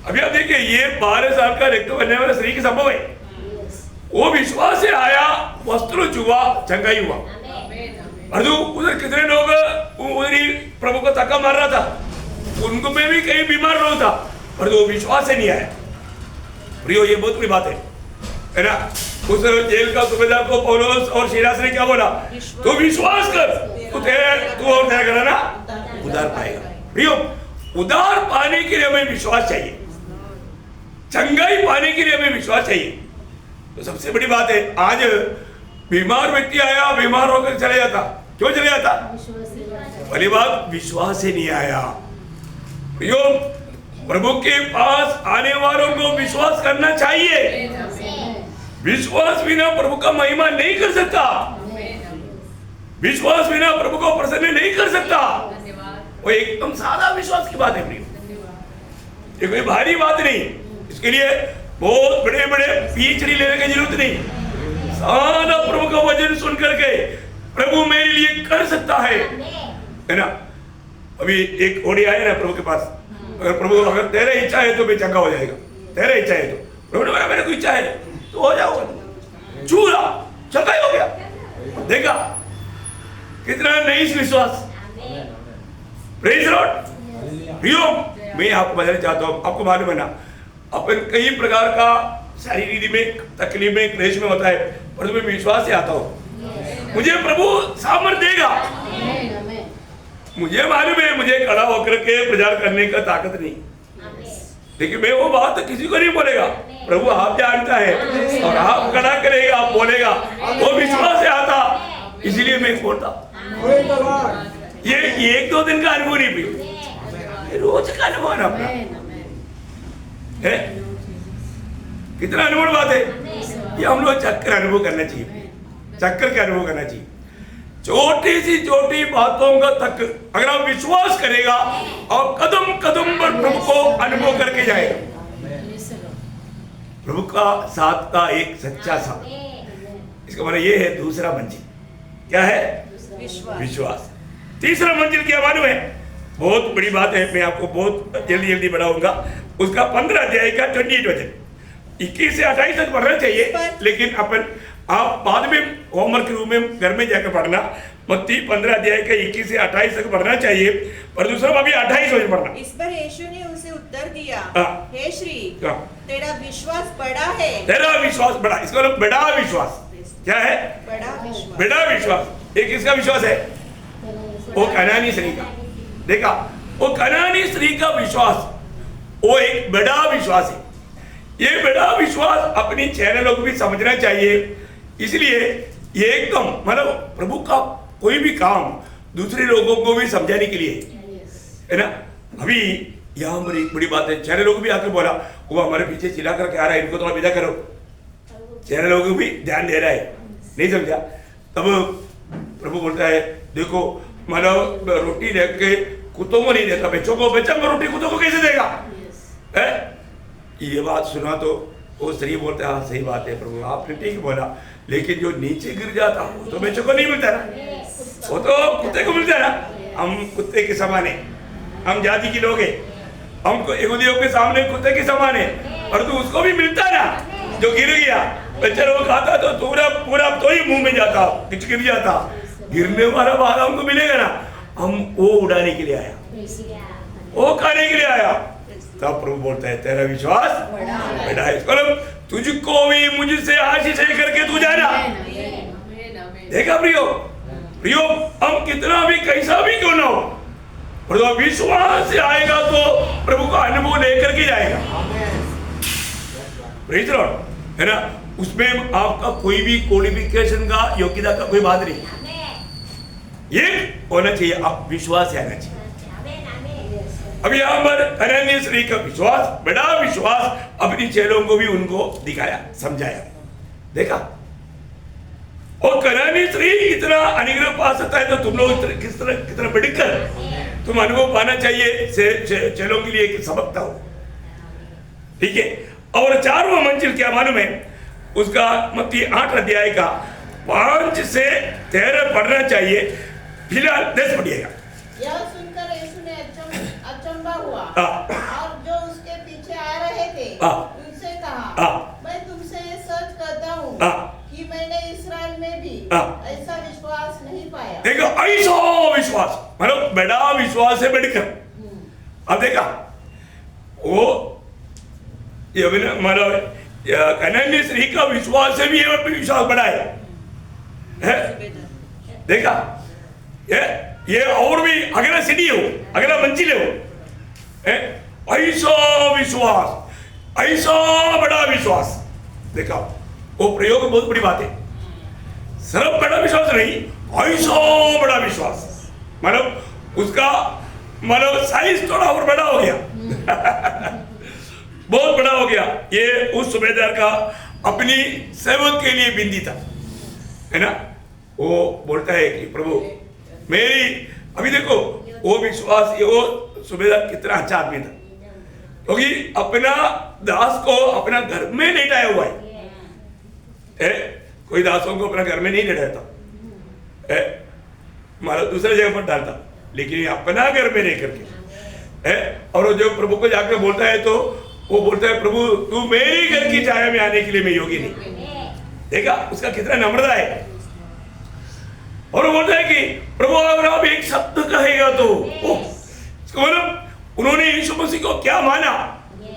अभी आप देखिए, ये 12 साल का रक्त बनने वाला स्त्री की संभव है। वो विश्वास से आया, वस्त्र छुआ, चंगाई हुआ। और उधर कितने लोग उधर ही प्रभु को धक्का मार रहा था, उनको में भी कई बीमार लोग था, पर वो विश्वास से नहीं आया। प्रियो, ये बहुत बड़ी बात है ना। उस जेल का सुबेदार को पौलुस और सीलास ने क्या बोला? तो विश्वास कर, तू और क्या करा ना, उद्धार पाएगा। प्रियो, उद्धार पाने के लिए हमें विश्वास चाहिए, चंगाई पाने के लिए हमें विश्वास चाहिए। तो सबसे बड़ी बात है, आज बीमार व्यक्ति आया, बीमार होकर चले जाता, क्यों चले जाता? पहली बात विश्वास से नहीं आया। प्रियो, प्रभु के पास आने वालों को विश्वास करना चाहिए। विश्वास बिना प्रभु का महिमा नहीं कर सकता, विश्वास बिना प्रभु को प्रसन्न नहीं कर सकता। वो एकदम सादा विश्वास की बात है प्रियो, ये कोई भारी बात नहीं। इसके लिए बहुत बड़े बड़े पीएचडी लेने की जरूरत नहीं। सादा प्रभु का वचन सुन करके प्रभु मेरे लिए कर सकता है ना। अभी एक ओडी आया ना प्रभु के पास, अगर प्रभु अगर तेरे इच्छा है तो भी चंगा हो जाएगा, तेरे इच्छा है तो। प्रभु ने बोला मेरे को इच्छा है तो हो जाओगे, चूरा चंगा हो गया। देखा कितना नहीं विश्वास। Praise Lord. प्रियो, मैं आपको बताना चाहता हूँ, आपको मालूम है ना, अपन कई प्रकार का शारीरिक में तकलीफ में क्लेश में होता है, पर तुम्हें विश्वास से आता हो मुझे प्रभु सामर्थ्य देगा। मुझे मालूम है मुझे खड़ा होकर के प्रचार करने का ताकत नहीं, लेकिन मैं वो बात तो किसी को नहीं बोलेगा, प्रभु आप जानता है और आप खड़ा करेगा, आप बोलेगा, वो विश्वास से आता, इसलिए मैं बोलता। ये 1-2 दिन का अनुभव नहीं भी, रोज का अनुभव है अपना है। कितना अनुभव बात है ये। हम लोग चक्कर अनुभव करना चाहिए, चक्कर का अनुभव करना चाहिए। छोटी सी छोटी बातों का तक अगर आप विश्वास करेगा और कदम कदम पर प्रभु को अनुभव करके जाएगा। प्रभु का साथ का एक सच्चा साथ, इसका मतलब ये है दूसरा मंजिल क्या है? विश्वास। तीसरा मंजिल क्या मालूम है? बहुत बड़ी बात है, मैं आपको बहुत जल्दी जल्दी बढ़ाऊंगा। उसका 15 अध्याय का 28 वचन 21 से 28 तक पढ़ना चाहिए, लेकिन अपन आप बाद में होमवर्क के रूप में घर में जाकर पढ़ना। मत्ती 15 अध्याय का 21 से 28 तक पढ़ना चाहिए, पर दूसरा अभी 28 वचन पढ़ना। इस पर यीशु ने उसे उत्तर दिया, हे श्री, तेरा विश्वास बड़ा है। तेरा विश्वास बड़ा, इसका मतलब बड़ा विश्वास क्या है? बड़ा विश्वास। बड़ा विश्वास। एक किसका विश्वास है? वो कनानी स्त्री का। देखा, वो कनानी स्त्री का विश्वास वो एक बड़ा विश्वास है। ये बड़ा विश्वास अपनी चैनलों को भी समझना चाहिए। इसलिए ये एकदम मतलब प्रभु का कोई भी काम दूसरे लोगों को भी समझाने के लिए है ना। अभी यहाँ बड़ी बड़ी बात है, चैनल लोग भी आकर बोला वो हमारे पीछे चिल्ला करके आ रहा है, इनको थोड़ा विदा करो। चैनल लोगों को भी ध्यान दे रहा है, नहीं समझा। तब प्रभु बोलता है देखो मतलब रोटी लेके कुत्तों को नहीं देता, बच्चों को रोटी कुत्तों को कैसे देगा? ये बात सुना तो वो स्त्री बोलते हाँ सही बात है प्रभु, आपने ठीक बोला, लेकिन जो नीचे गिर जाता वो तो बच्चों को नहीं मिलता ना, वो तो कुत्ते को मिलता ना। हम कुत्ते के समान है, हम जाति के लोग हैं, हम यहूदियों के सामने कुत्ते के समान है, और तो उसको भी मिलता ना जो गिर गया। बच्चा वो खाता तो पूरा पूरा तो ही मुंह में जाता, गिर जाता। गिरने वाला भाग हमको मिलेगा ना, हम वो उड़ाने के लिए आया, वो खाने के लिए आया। तब प्रभु बोलता है तेरा विश्वास बड़ा है, तुझको भी मुझसे आशीष करके तू जाना। देखा प्रियो, प्रियो हम कितना भी कैसा भी क्यों ना हो, पर तो विश्वास से आएगा तो प्रभु का अनुभव लेकर के जाएगा। प्रेज़ लॉर्ड, है ना। उसमें आपका कोई भी क्वालिफिकेशन का, योग्यता का कोई बात नहीं, ये होना चाहिए, आप विश्वास आना चाहिए। अब यहाँ पर हनन्याह स्त्री का विश्वास, बड़ा विश्वास, अपनी चेलों को भी उनको दिखाया, समझाया, देखा। और कनानी स्त्री इतना अनुग्रह पा सकता है तो तुम लोग कितना बढ़कर तुम अनुभव पाना चाहिए चेलों के लिए एक सबकता हो, ठीक है। और 4वां मंजिल क्या मालूम है, उसका मत्ती 8 अध्याय का 5 से 13 पढ़ना चाहिए, फिलहाल 10 पढ़िएगा। यह सुनकर यीशु ने अचंभा हुआ और जो उसके पीछे आ रहे थे उनसे कहा, मैं तुमसे ये सच कहता हूँ कि मैंने इस्राएल में भी ऐसा विश्वास नहीं पाया। देखो ऐसा विश्वास, मतलब बड़ा विश्वास है बढ़कर। अब देखा वो मतलब कनानी स्त्री का विश्वास से भी ये विश्वास बढ़ा है, देखा। ये और भी अगला सीढ़ी हो, अगला मंजिल हो, ऐसा विश्वास, ऐसा बड़ा विश्वास, देखा। वो प्रयोग बहुत बड़ी बात है, सिर्फ बड़ा विश्वास नहीं, ऐसा बड़ा विश्वास, मतलब उसका मतलब साइज थोड़ा और बड़ा हो गया बहुत बड़ा हो गया। ये उस सूबेदार का अपनी सेवक के लिए बिंदी था, है ना। वो बोलता है कि प्रभु मेरी, अभी देखो वो विश्वास, ये वो सूबेदार कितना अच्छा आदमी था, क्योंकि अपना दास को अपना घर में लेटाया हुआ है। कोई दासों को अपना घर में नहीं लेटाता, मारा दूसरे जगह पर डालता, लेकिन अपना घर में रह करके और जो प्रभु को जाकर बोलता है तो वो बोलता है प्रभु तू मेरी घर की छाया में आने के लिए मैं योग्य नहीं। देखा उसका कितना नम्रता है। और वो बोलता है कि प्रभु अगर आप एक शब्द कहेगा तो मतलब उन्होंने यीशु मसीह को क्या माना,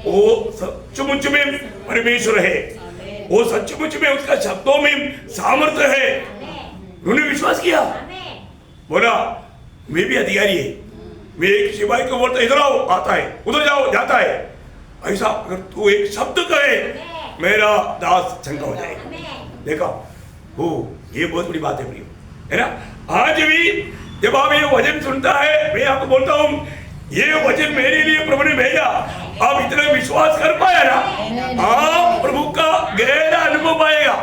वो सचमुच में परमेश्वर है, वो सचमुच में उसका शब्दों में सामर्थ्य है। उन्होंने विश्वास किया, बोला मैं भी अधिकारी है, मैं एक सिपाही को बोलता इधर आओ आता है, उधर जाओ जाता है, ऐसा अगर तू एक शब्द कहे मेरा दास चंगा हो जाएगा। देखा वो ये बहुत बड़ी बात है प्रियो, है ना। आज भी जब आप ये वचन सुनता है, मैं आपको बोलता हूँ ये वचन मेरे लिए प्रभु ने भेजा, आप इतना विश्वास कर पाया ना, आप प्रभु का गहरा अनुभव पाएगा।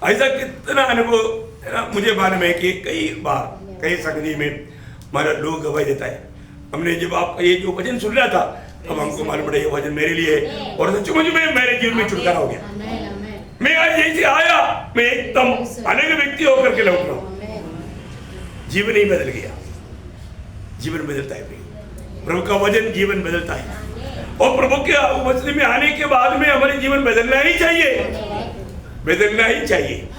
ऐसा कितना अनुभव है ना, मुझे मालूम है कि कई बार कई संगति में हमारा लोग गवाही देता है। हमने जब आपका ये जो वचन सुन रहा था तब हमको मालूम पड़ा ये वचन मेरे लिए, और सचमुच में मेरे जीवन में छुटकारा हो गया। मैं आज यहीं से आया, मैं एकदम अलग व्यक्ति होकर के लौट रहा हूँ, जीवन ही बदल गया। जीवन बदलता है प्रभु का वचन, जीवन बदलता है। और प्रभु के वचन में आने के बाद में हमारे जीवन बदलना ही चाहिए, बदलना ही चाहिए।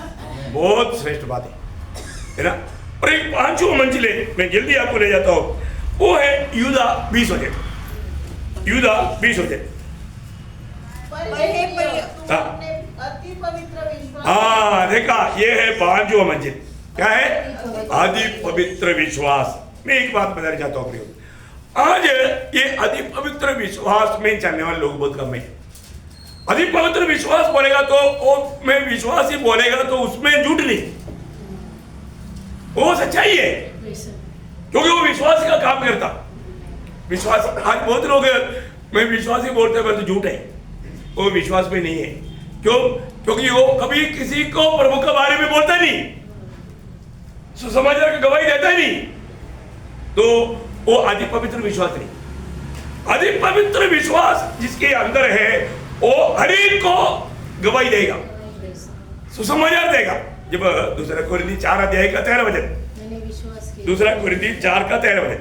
बहुत श्रेष्ठ बात है ना। और एक 5वां मंजिल है, मैं जल्दी आपको ले जाता हूँ, वो है यूदा 20 वचन, यूदा 20 वचन। अति पवित्र विश्वास। हाँ देखा, ये है 5वां मंजिल, क्या है? अति पवित्र विश्वास। मैं एक बात बताना चाहता हूँ प्रियो, आज ये अति पवित्र विश्वास में चलने वाले लोग बहुत कम है। अति पवित्र विश्वास बोलेगा तो वो मैं विश्वास ही बोलेगा तो उसमें झूठ नहीं, वो सच्चाई है, क्योंकि वो विश्वास का काम करता। विश्वास, आज बहुत लोग मैं विश्वास ही बोलते हैं तो झूठ है, वो विश्वास में नहीं है। क्यों? क्योंकि वो कभी किसी को प्रभु के बारे में बोलता नहीं, सुसमाचार की गवाही देता नहीं, तो वो अति पवित्र विश्वास नहीं। अति पवित्र विश्वास जिसके अंदर है वो हर एक को गवाही देगा, सुसमाचार देगा। जब दूसरा कोरिन्थी 4 अध्याय का 13 वचन, दूसरा कोरिन्थी 4 का 13 वचन,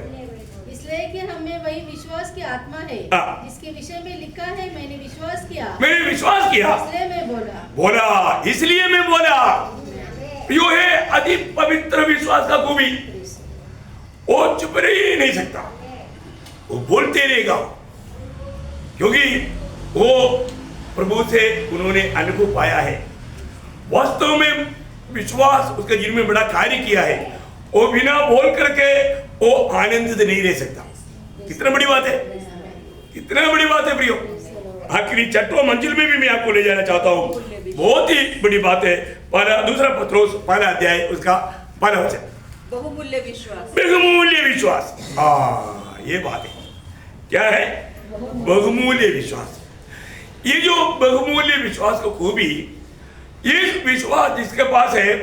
इसलिए कि हमें वही विश्वास की आत्मा है जिसके विषय में लिखा है मैंने विश्वास किया, मैंने विश्वास किया, इसलिए मैं बोला, इसलिए मैं बोला। यो है अति पवित्र विश्वास का खूबी। वो चुप रह ही नहीं सकता, वो बोलते रहेगा, क्योंकि वो प्रभु से उन्होंने अनुभव पाया है। वास्तव में विश्वास उसके जीवन में बड़ा कार्य किया है। वो बिना बोल करके वो आनंदित नहीं रह सकता। कितना बड़ी बात है, कितना बड़ी बात है प्रियो। आखिरी छठवां मंजिल में भी मैं आपको ले जाना चाहता हूँ, बहुत ही बड़ी बात है। दूसरा पत्रोस 1 अध्याय उसका 12 वचन, बहुमूल्य विश्वास। बहुमूल्य विश्वास, ये बात है। क्या है? बहुमूल्य विश्वास। ये जो बहुमूल्य विश्वास को खूबी, ये विश्वास जिसके पास है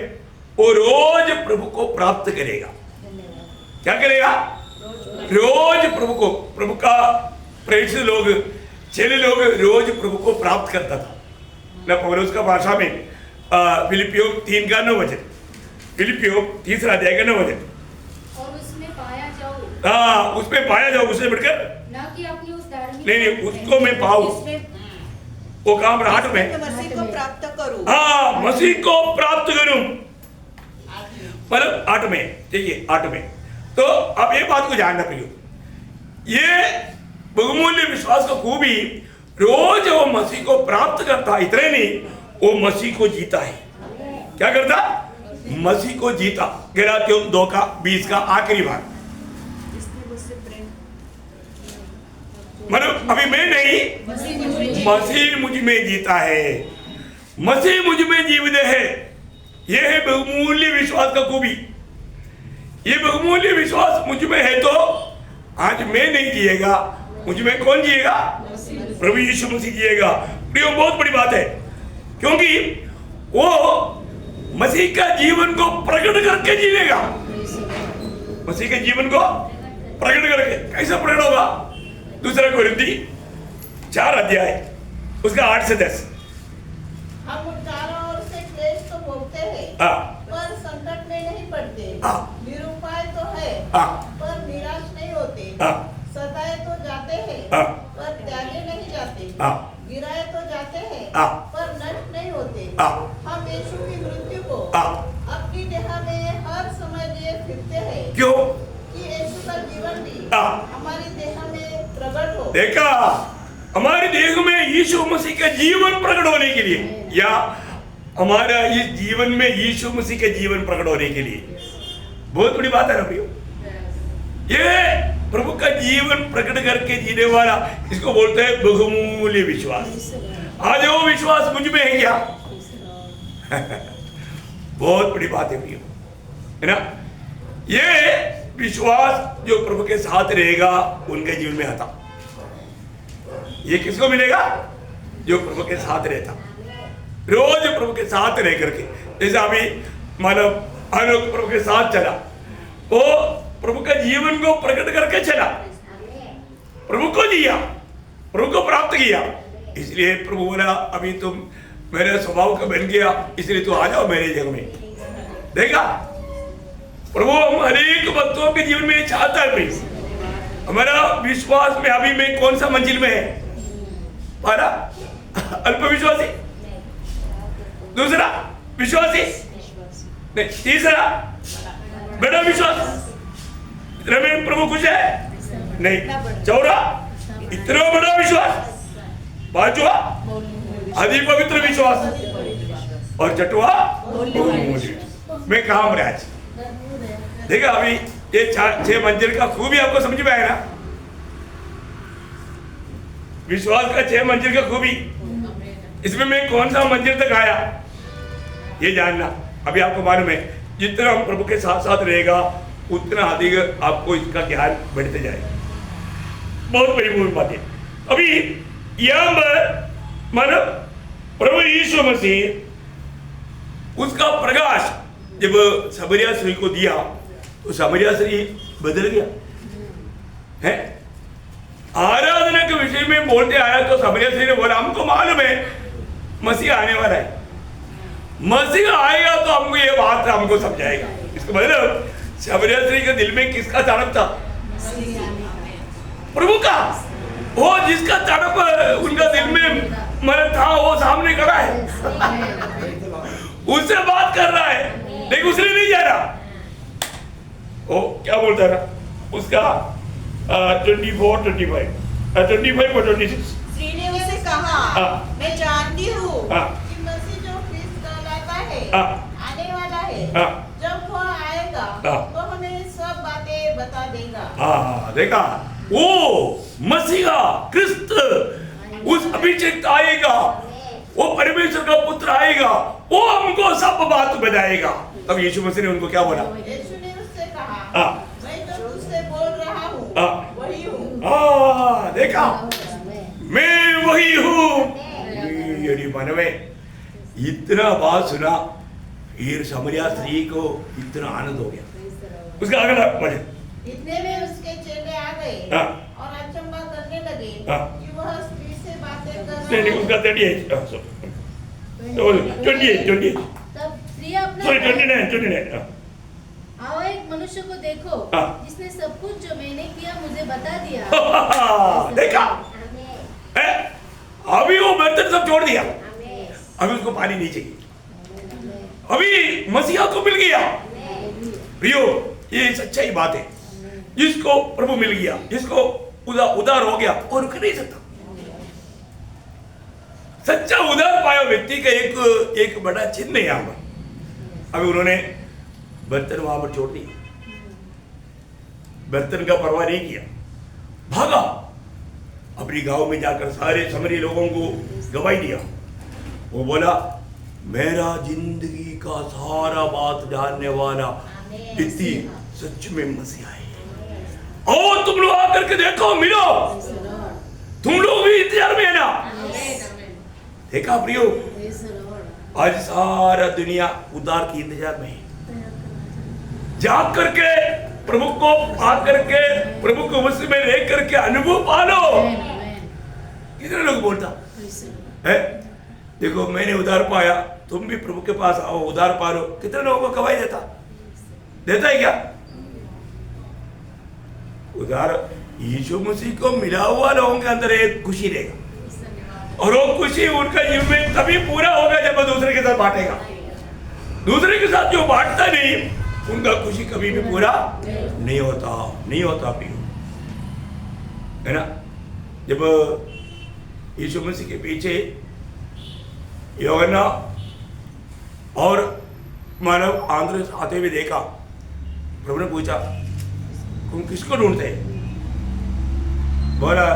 वो रोज प्रभु को प्राप्त करेगा। क्या करेगा? रोज प्रभु को, प्रभु का प्रेरित लोग, चेले लोग रोज प्रभु को प्राप्त करता था ना। पौलुस का भाषा में फिलिपियों 3 का 9 वचन, फिलिपियों 3 अध्याय का 9 वचन, और उसमें पाया जाओ, उसमें पाया जाओ, उससे बढ़कर ना कि अपनी उस धार्मिक, नहीं, उसको मैं पाऊं। वो काम 8 में, मसीह को प्राप्त करूं। हाँ, मसीह को प्राप्त करूं, मतलब 8 में, देखिए 8 में। तो अब ये बात को जानना प्रियो, ये बहुमूल्य विश्वास का खूबी रोज वो मसीह को प्राप्त करता, इतने नहीं, वो मसीह को जीता है। क्या करता? मसीह को जीता। गलातियों 2 का 20 का आखिरी भाग, मतलब अभी मैं नहीं, मसीह मुझ में जीता है, मसीह मुझ में जीवित है। यह है बहुमूल्य विश्वास का खूबी। ये बहुमूल्य विश्वास मुझ में है तो आज मैं नहीं जिएगा, मुझ में कौन जिएगा? प्रभु यीशु मसीह जिएगा। प्रियो, बहुत बड़ी बात है, क्योंकि वो मसीह का जीवन को प्रकट करके जीवेगा। मसीह के जीवन को प्रकट करके कैसे प्रकट होगा? 2 कोरिन्थी 4 अध्याय उसका 8 से 10। हम चारों ओर से क्लेश तो भोगते हैं, पर संकट में नहीं पड़ते, निरुपाय तो है, पर निराश नहीं होते, सताए तो जाते हैं, पर त्यागे नहीं जाते, गिराए तो जाते हैं, पर नष्ट नहीं होते। हम यीशु की मृत्यु को अपनी देह में हर समय लिए फिरते हैं, क्यों? कि यीशु का जीवन भी हमारी देह में प्रकट हो। देखा, हमारे देह में यीशु मसीह का जीवन प्रकट होने के लिए, या हमारा इस जीवन में यीशु मसीह के जीवन प्रकट होने के लिए। बहुत बड़ी बात है ना प्रियो। ये प्रभु का जीवन प्रकट करके जीने वाला, इसको बोलते हैं बहुमूल्य विश्वास। आज वो विश्वास मुझ में है क्या? बहुत बड़ी बात है प्रियो, है ना। ये विश्वास जो प्रभु के साथ रहेगा उनके जीवन में आता। ये किसको मिलेगा? जो प्रभु के साथ रहता, रोज प्रभु के साथ रह करके। जैसे अभी मानव अनुक प्रभु के साथ चला, वो प्रभु का जीवन को प्रकट करके चला, प्रभु को जिया, प्रभु को प्राप्त किया। इसलिए प्रभु बोला, अभी तुम मेरे स्वभाव का बन गया, इसलिए तू आ जाओ मेरे जग में। देखा, प्रभु हम अनेक भक्तों के जीवन में चाहता है। हमारा विश्वास में अभी में कौन सा मंजिल में है? हमारा अल्प विश्वासी, दूसरा विश्वासी नहीं, तीसरा बड़ा विश्वास। इतना में प्रभु खुश है नहीं, चौथा इतना बड़ा विश्वास, पांचवा अति पवित्र विश्वास, और छठवा में काम राज। देखा, अभी ये 6 मंजिल का खूबी आपको समझ में आया ना? विश्वास का 6 मंजिल का खूबी, इसमें मैं कौन सा मंजिल तक आया ये जानना। अभी आपको मालूम है, जितना हम प्रभु के साथ साथ रहेगा उतना अधिक आपको इसका ज्ञान बढ़ते जाएगा। बहुत बड़ी बात है। अभी यहाँ पर मानो प्रभु यीशु मसीह उसका प्रकाश जब समरिया स्त्री को दिया तो समरिया स्त्री बदल गया है। आराधना के विषय में बोलते आया तो समरिया स्त्री ने बोला, हमको मालूम है मसीह आने वाला है, मसीह आएगा तो हमको ये बात हमको समझाएगा। इसका मतलब समरिया स्त्री के दिल में किसका तड़प था? प्रभु का। वो जिसका तड़प उनका दिल में मन था वो सामने खड़ा है, उससे बात कर रहा है। लेकिन उसने नहीं जाना। वो क्या बोलता है ना उसका 24, 25 और 26। स्त्री ने उसे कहा, मैं जानती हूँ कि मसीह जो ख्रिस्त कहलाता है आने वाला है। जब वह आएगा तो हमें सब बातें बता देगा। हाँ देखा, वो मसीहा क्रिस्त उस अभिषेक आएगा, वो परमेश्वर का पुत्र आएगा, वो हमको सब बात बताएगा। तब यीशु मसीह ने उनको क्या बोला? यीशु ने उससे कहा, मैं जो तुझसे बोल रहा हूँ वही हूँ। देखा, मैं वही हूँ। यदि मन में इतना बात सुना, फिर समरिया स्त्री को इतना आनंद हो गया। उसका अगला वचन, इतने में उसके चेले आ गए और अचंभा करने लगे कि वह स्त्री से बातें कर रहा नहीं, है। उसका 28 तब स्त्री अपना 29 आओ एक मनुष्य को देखो जिसने सब कुछ जो मैंने किया मुझे बता दिया। देखा, अभी वो बर्तन सब छोड़ दिया, अभी उसको पानी नहीं चाहिए, अभी मसीहा को मिल गया। प्रियो, ये सच्चाई बात है। जिसको प्रभु मिल गया, जिसको उदार हो गया, और रुक नहीं सकता। सच्चा उदार पाया व्यक्ति का एक बड़ा चिन्ह है यहाँ पर। अभी उन्होंने बर्तन वहां पर छोड़ दिया, बर्तन का परवाह नहीं किया, भागा अपनी गांव में जाकर सारे समरी लोगों को गवाही दिया। वो बोला, मेरा जिंदगी का सारा बात जानने वाला व्यक्ति सच में मसीहा है। और तुम लोग आकर के देखो, मिलो, तुम लोग भी इंतजार में है ना। देखा प्रियो, आज सारा दुनिया उद्धार की इंतजार में है। जाकर के प्रभु को आकर के प्रभु को मसीह में रह करके अनुभव पालो। कितने लोग बोलता है, देखो मैंने उधार पाया, तुम भी प्रभु के पास आओ, उधार पालो। कितने लोगों को गवाही देता है क्या? उधार यीशु मसीह को मिला हुआ लोगों के अंदर एक खुशी रहेगा, और वो खुशी उनका जीवन में तभी पूरा होगा जब वो दूसरे के साथ बांटेगा। दूसरे के साथ जो बांटता नहीं, उनका खुशी कभी भी पूरा नहीं होता प्रियो, है ना। जब यीशु मसीह के पीछे यूहन्ना और मानव आंद्रेस आते हुए देखा, प्रभु ने पूछा, तुम किसको ढूंढते? बोला,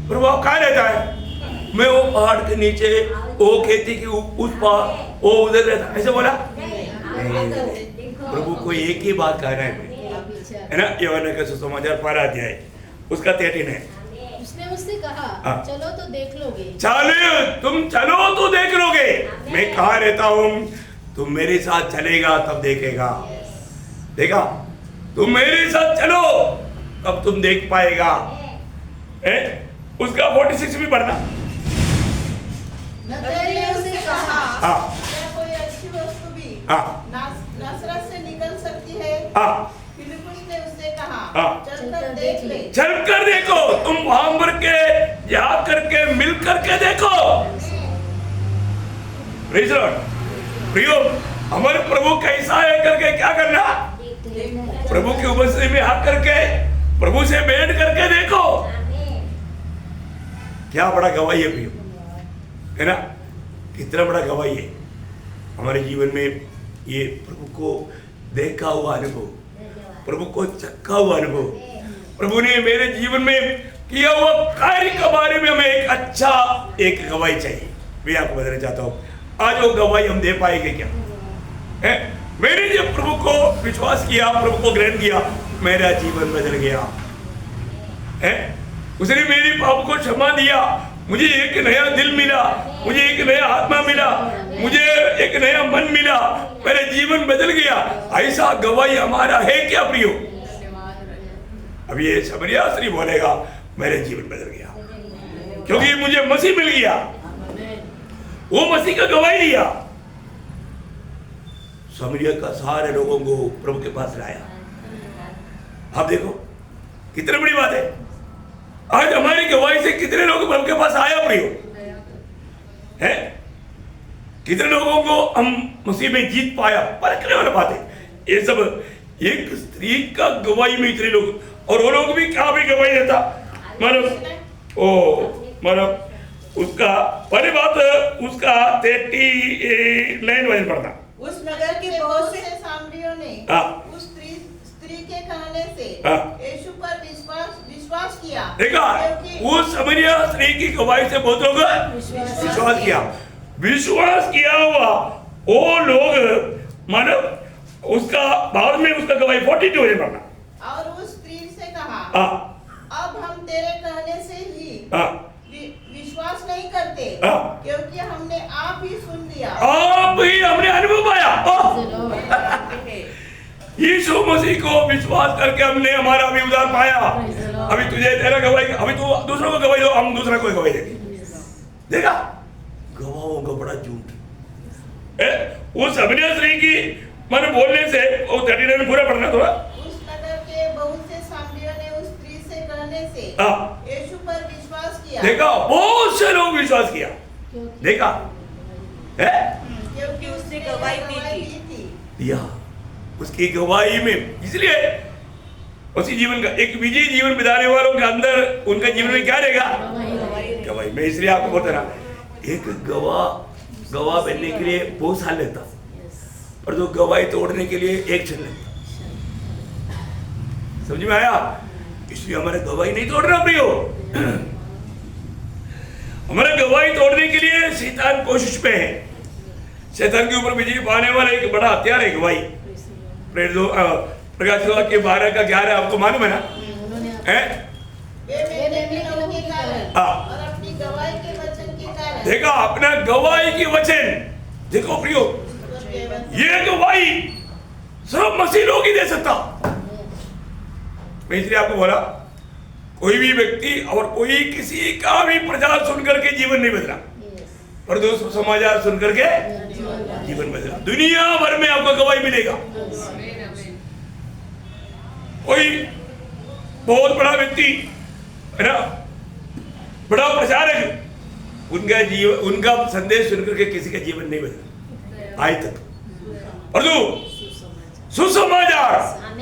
प्रभु आप कहाँ रहता है? मैं वो पहाड़ के नीचे, वो खेती के उस पार, वो उधर रहता। ऐसे बोला? प्रभु को एक ही बात कह रहा है ना। यूहन्ना का सुसमाचार 12 अध्याय उसका 13 है। उसने उससे कहा, चलो तो देख लोगे। तुम चलो तो देख लोगे। मैं कहाँ रहता हूँ, तुम मेरे साथ चलेगा तब देखेगा। देखा, तुम मेरे साथ चलो तब तुम देख पाएगा। उसका 46 भी पढ़ना। नतनएल ने उसे कहा, क्या कोई अच्छी वस्तु भी नासरत से निकल सकती है? फिलिप्पुस ने उससे कहा, चलकर देख ले। चलकर देखो, तुम वहां पर के जा करके मिल करके देखो। Praise the Lord. प्रियो, हमारे प्रभु कैसा है करके क्या करना? प्रभु की उपस्थिति में आकर के प्रभु से भेंट करके देखो। क्या बड़ा गवाही है प्रियो, है ना। कितना बड़ा गवाही है हमारे जीवन में ये प्रभु को देखा हुआ अनुभव, प्रभु को चखा हुआ अनुभव, प्रभु ने मेरे जीवन में किया हुआ कार्य के बारे में हमें एक गवाही चाहिए। मैं आपको बताना चाहता हूँ, आज वो गवाही हम दे पाएंगे क्या? है, मैंने जब प्रभु को विश्वास किया, प्रभु को ग्रहण किया, मेरा जीवन बदल गया है। उसने मेरे पाप को क्षमा दिया, मुझे एक नया दिल मिला, मुझे एक नया आत्मा मिला, मुझे एक नया मन मिला, मेरा जीवन बदल गया। ऐसा गवाही हमारा है क्या प्रियो? अब ये समरिया स्त्री बोलेगा, मेरा जीवन बदल गया क्योंकि मुझे मसीह मिल गया। वो मसीह का गवाही दिया, समरिया का सारे लोगों को प्रभु के पास लाया। आप देखो कितनी बड़ी बात है। आज हमारी गवाही से कितने लोग प्रभु के पास आया प्रियो, है? कितने लोगों को हम मसीह में जीत पाया, परखने वाली बात है। ये सब एक स्त्री का गवाही में इतने लोग, और वो लोग भी क्या भी गवाही देता, मतलब उसका पहली बात उसका 39 वचन पढ़ना। उस नगर के बहुत से सामरियों ने उस स्त्री के कहने से यीशु पर विश्वास किया। देखा, उस समरिया स्त्री की गवाही से बहुत लोग विश्वास किया हुआ वो लोग मानो उसका बाद में उसका गवाही 42 वचन पढ़ना। और उस स्त्री से कहा, अब हम तेरे कहने से ही विश्वास नहीं करते, क्योंकि हमने आप ही सुन लिया, आप ही हमने अनुभव पाया। यीशु मसीह को विश्वास करके हमने हमारा भी उद्धार पाया। अभी तुझे तेरा गवाही, अभी तू दूसरों को गवाही दो, हम दूसरा को गवाही देंगे। देखा, गवाहों का बड़ा झूठ। वो समरिया स्त्री की मन बोलने से वो 39 में पूरा पढ़ना थोड़ा। उस नगर के बहुत से सामरियों ने उस स्त्री से कहने से यीशु पर विश्वास किया। देखा, बहुत से लोग विश्वास किया। देखा है, क्योंकि उसने गवाही दी थी। दिया उसकी गवाही में, इसलिए उसी जीवन का एक विजयी जीवन बिताने वालों के अंदर उनका जीवन में क्या रहेगा, गवाही में। इसलिए आपको बोलता रहा, एक गवाह बनने के लिए बहुत साल लगता, और जो गवाही तोड़ने के लिए एक क्षण लगता। समझ में आया? इसलिए हमारे गवाही नहीं तोड़ना प्रियो। हमारे गवाही तोड़ने के लिए शैतान कोशिश पे है। शैतान के ऊपर विजय पाने वाला एक बड़ा हथियार है गवाही। प्रकाश के 12 का 11 आपको मालूम है ना? और अपनी गवाही के वचन के कारण। देखा, अपना गवाही की वचन, देखो प्रियो, ये गवाही सिर्फ मसीह लोग ही दे सकता। मैं इसलिए आपको बोला, कोई भी व्यक्ति और कोई किसी का भी प्रचार सुनकर के जीवन नहीं बदला, पर दोस्तों समाचार सुनकर के जीवन बदला। दुनिया भर में आपको गवाही मिलेगा। कोई बहुत बड़ा व्यक्ति है ना, बड़ा प्रचारक, उनका संदेश सुनकर के किसी का जीवन नहीं बदला आज तक, और जो सुसमाचार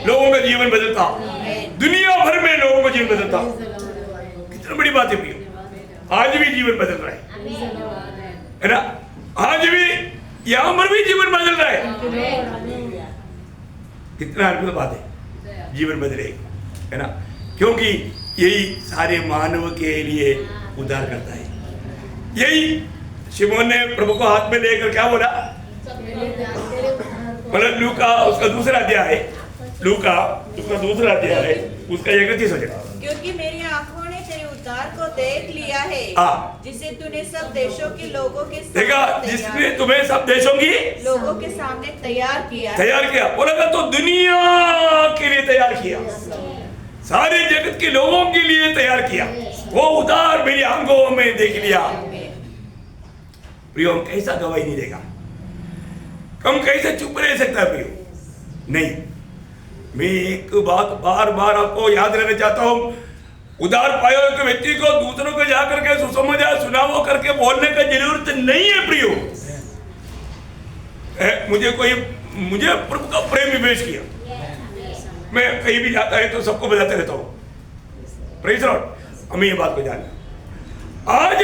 लोगों का जीवन बदलता, दुनिया भर में लोगों का जीवन बदलता। कितनी बड़ी बात है प्रियो, आज भी जीवन बदल रहा है ना, आज भी यहां पर भी जीवन बदल रहा है। कितना अद्भुत बात है, जीवन बदलेगा, है ना, क्योंकि यही सारे मानव के लिए उद्धार करता है। यही शिमोन ने प्रभु को हाथ में लेकर क्या बोला, मतलब लूका उसका दूसरा अध्याय है, लूका उसका दूसरा अध्याय है, उसका 31 वचन, क्योंकि मेरी आंखों ने तेरे उद्धार को देख लिया है, जिसे तूने सब देशों के लोगों के देखा, जिसने तुम्हें सब देशों की लोगों के सामने तैयार किया, बोला तो दुनिया के लिए तैयार किया, सारे जगत के लोगों के लिए तैयार किया। वो उद्धार मेरी आंखों में देख लिया। प्रियो, हम कैसा गवाही नहीं देगा, हम कैसे चुप रह सकता है प्रियो? नहीं, मैं एक बात बार बार आपको याद रहना चाहता हूं, उद्धार पाए हुए व्यक्ति को दूसरों को जाकर के सुसमाचार सुनाओ करके बोलने का जरूरत नहीं है प्रियो। मुझे प्रभु का प्रेम विवेश किया, मैं कहीं भी जाता है तो सबको बताते रहता हूं। प्रेज़ लॉर्ड, हमें ये बात को जानना। आज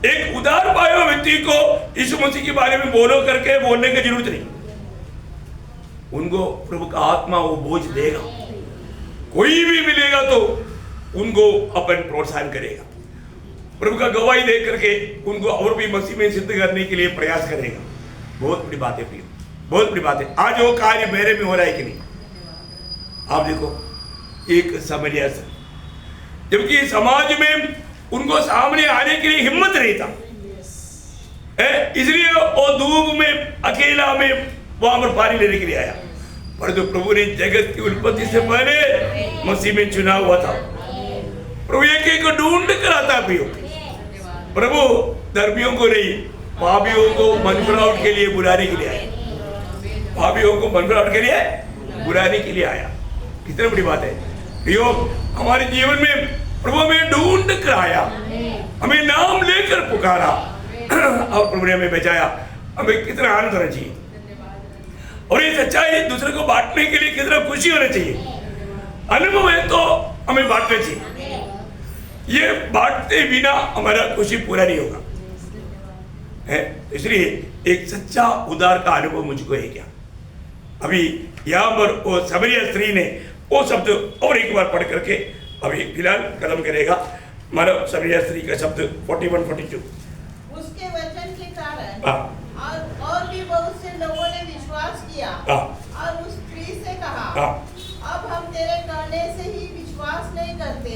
एक उद्धार पाए हुए व्यक्ति को यीशु मसीह के बारे में बोलने की जरूरत नहीं। उनको प्रभु का आत्मा वो बोझ देगा, कोई भी मिलेगा तो उनको अपन प्रोत्साहन करेगा, प्रभु का गवाही दे करके उनको और भी मसीह में सिद्ध करने के लिए प्रयास करेगा। बहुत बड़ी बात है प्रियो, बहुत बड़ी बात है। आज वो कार्य मेरे में हो रहा है कि नहीं? आप देखो, एक समरिया से, जबकि समाज में उनको सामने आने के लिए हिम्मत नहीं था, इसलिए वो धूप में अकेला में वहां पर पानी लेने के लिए आया। पर जो प्रभु ने जगत की उत्पत्ति से पहले मसीह में चुना हुआ था, प्रभु एक को ढूंढ कर आता प्रियो। प्रभु धर्मियों को नहीं, पापियों को मनफिरावट के लिए बुलाने के लिए आया, पापियों को मनफिरावट के लिए बुलाने के लिए आया। कितनी बड़ी बात है प्रियो, हमारे जीवन में प्रभु हमें ढूंढ कर आया, हमें नाम लेकर पुकारा और प्रभु ने हमें बचाया। हमें कितना आनंद होना चाहिए। और ये सच्चाई दूसरे को बांटने के लिए कितना खुशी होनी चाहिए, अनुभव है तो हमें बांटना चाहिए। ये बांटते बिना हमारा खुशी पूरा नहीं होगा है। इसलिए एक सच्चा उदार का अनुभव मुझको है क्या। अभी यहाँ पर वो समरिया स्त्री ने वो शब्द और एक बार पढ़ करके अभी फिलहाल खत्म करेगा हमारा समरिया स्त्री का शब्द 41-42। उसके वचन के कारण और भी बहुत से लोगों ने विश्वास किया और उस स्त्री से कहा, अब हम तेरे कहने से ही विश्वास नहीं करते,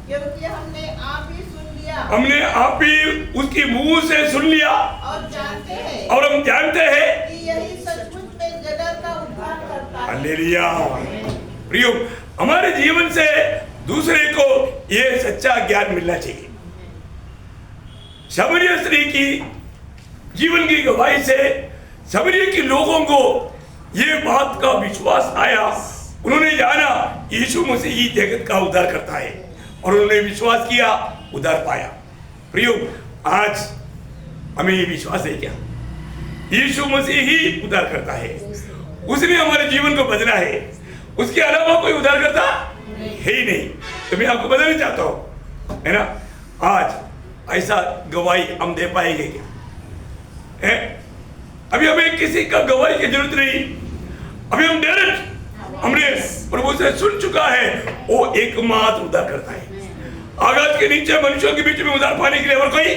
क्योंकि हमने आप ही सुन लिया, हमने आप ही उसकी मुंह से सुन लिया और हम जानते हैं कि यही सचमुच में जगत का उद्धार करता है। हालेलुया। प्रियो, हमारे जीवन से दूसरे को ये सच्चा ज्ञान मिलना चाहिए। समरिया स्त्री की जीवन की गवाही से समरिया के लोगों को ये बात का विश्वास आया, उन्होंने जाना यीशु मसीह ही जगत का उद्धार करता है और उन्होंने विश्वास किया, उद्धार पाया। प्रियो, आज हमें ये विश्वास है क्या, यीशु मसीह ही उद्धार करता है, उसने हमारे जीवन को बदला है, उसके अलावा कोई उद्धार करता है ही नहीं। तो मैं आपको बताना चाहता हूं, है ना, आज ऐसा गवाही हम दे पाएंगे क्या है? अभी हमें किसी का गवाही की जरूरत नहीं, अभी हम डायरेक्ट हमने प्रभु से सुन चुका है, वो एकमात्र उद्धार करता है। आकाश के नीचे मनुष्यों के बीच में उद्धार पाने के लिए और कोई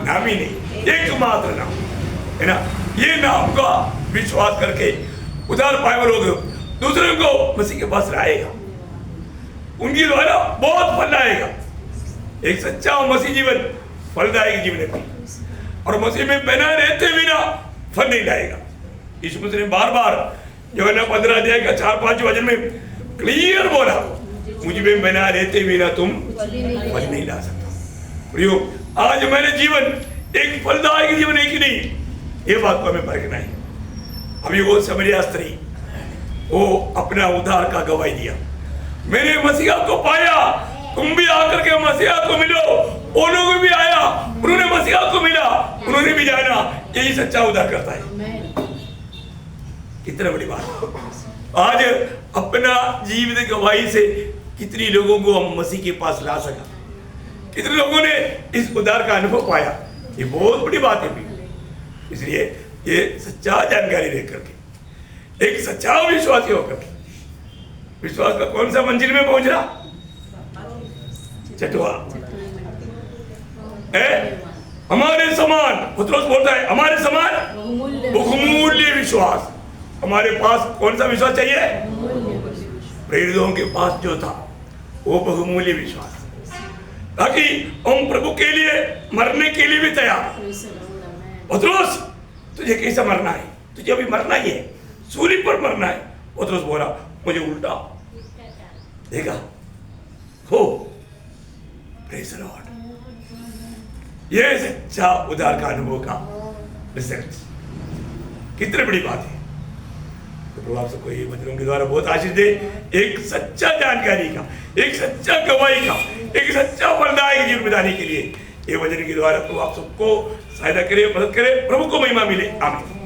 नाम ही नहीं, एकमात्र नाम है ना। ये नाम का विश्वास करके उद्धार पाए लोग दूसरों को मसीह के पास लाएगा, उनकी द्वारा बहुत फल आएगा। एक सच्चा मसीह जीवन फलदायक जीवन है और मसीह में बना रहते बिना फल नहीं लाएगा। यीशु मसीह ने बार बार यूहन्ना 15 अध्याय का 4-5 वचन में क्लियर बोला, मुझ में बना रहते बिना तुम फल नहीं ला सकता। प्रियो, आज हमारे जीवन एक फलदायक जीवन है कि नहीं, ये बात को हमें परखना है। अभी वो समरिया स्त्री वो अपना उद्धार का गवाही दिया, मैंने मसीहा को पाया, तुम भी आकर के मसीहा को मिलो। वो लोग भी आया, उन्होंने मसीहा को मिला, उन्होंने भी जाना यही सच्चा उद्धार करता है। कितना बड़ी बात। आज अपना जीवित गवाही से कितनी लोगों को हम मसीह के पास ला सका, कितने लोगों ने इस उद्धार का अनुभव पाया, ये बहुत बड़ी बात है। इसलिए ये सच्चा जानकारी लेकर के एक सच्चा विश्वासी होकर विश्वास का कौन सा मंजिल में पहुंच रहा, चटुआ है हमारे समान। पतरस बोलता है हमारे समान बहुमूल्य विश्वास। हमारे पास कौन सा विश्वास चाहिए? प्रेरितों के पास जो था वो बहुमूल्य विश्वास, ताकि हम प्रभु के लिए मरने के लिए भी तैयार। पतरस, तुझे कैसा मरना है? तुझे अभी मरना ही है, सूली पर मरना है। पतरस बोला मुझे उल्टा देखा हो। Praise the Lord. ये सच्चा उद्धार का अनुभव का रिजल्ट कितनी बड़ी बात है। तो प्रभु आप सबको ये वचनों के द्वारा बहुत आशीष दे, एक सच्चा जानकारी का, एक सच्चा गवाही का, एक सच्चा फलदायक जीवन बिताने के लिए ये वचन के द्वारा प्रभु आप सबको सहायता करे, मदद करे। प्रभु को महिमा मिले। आमीन।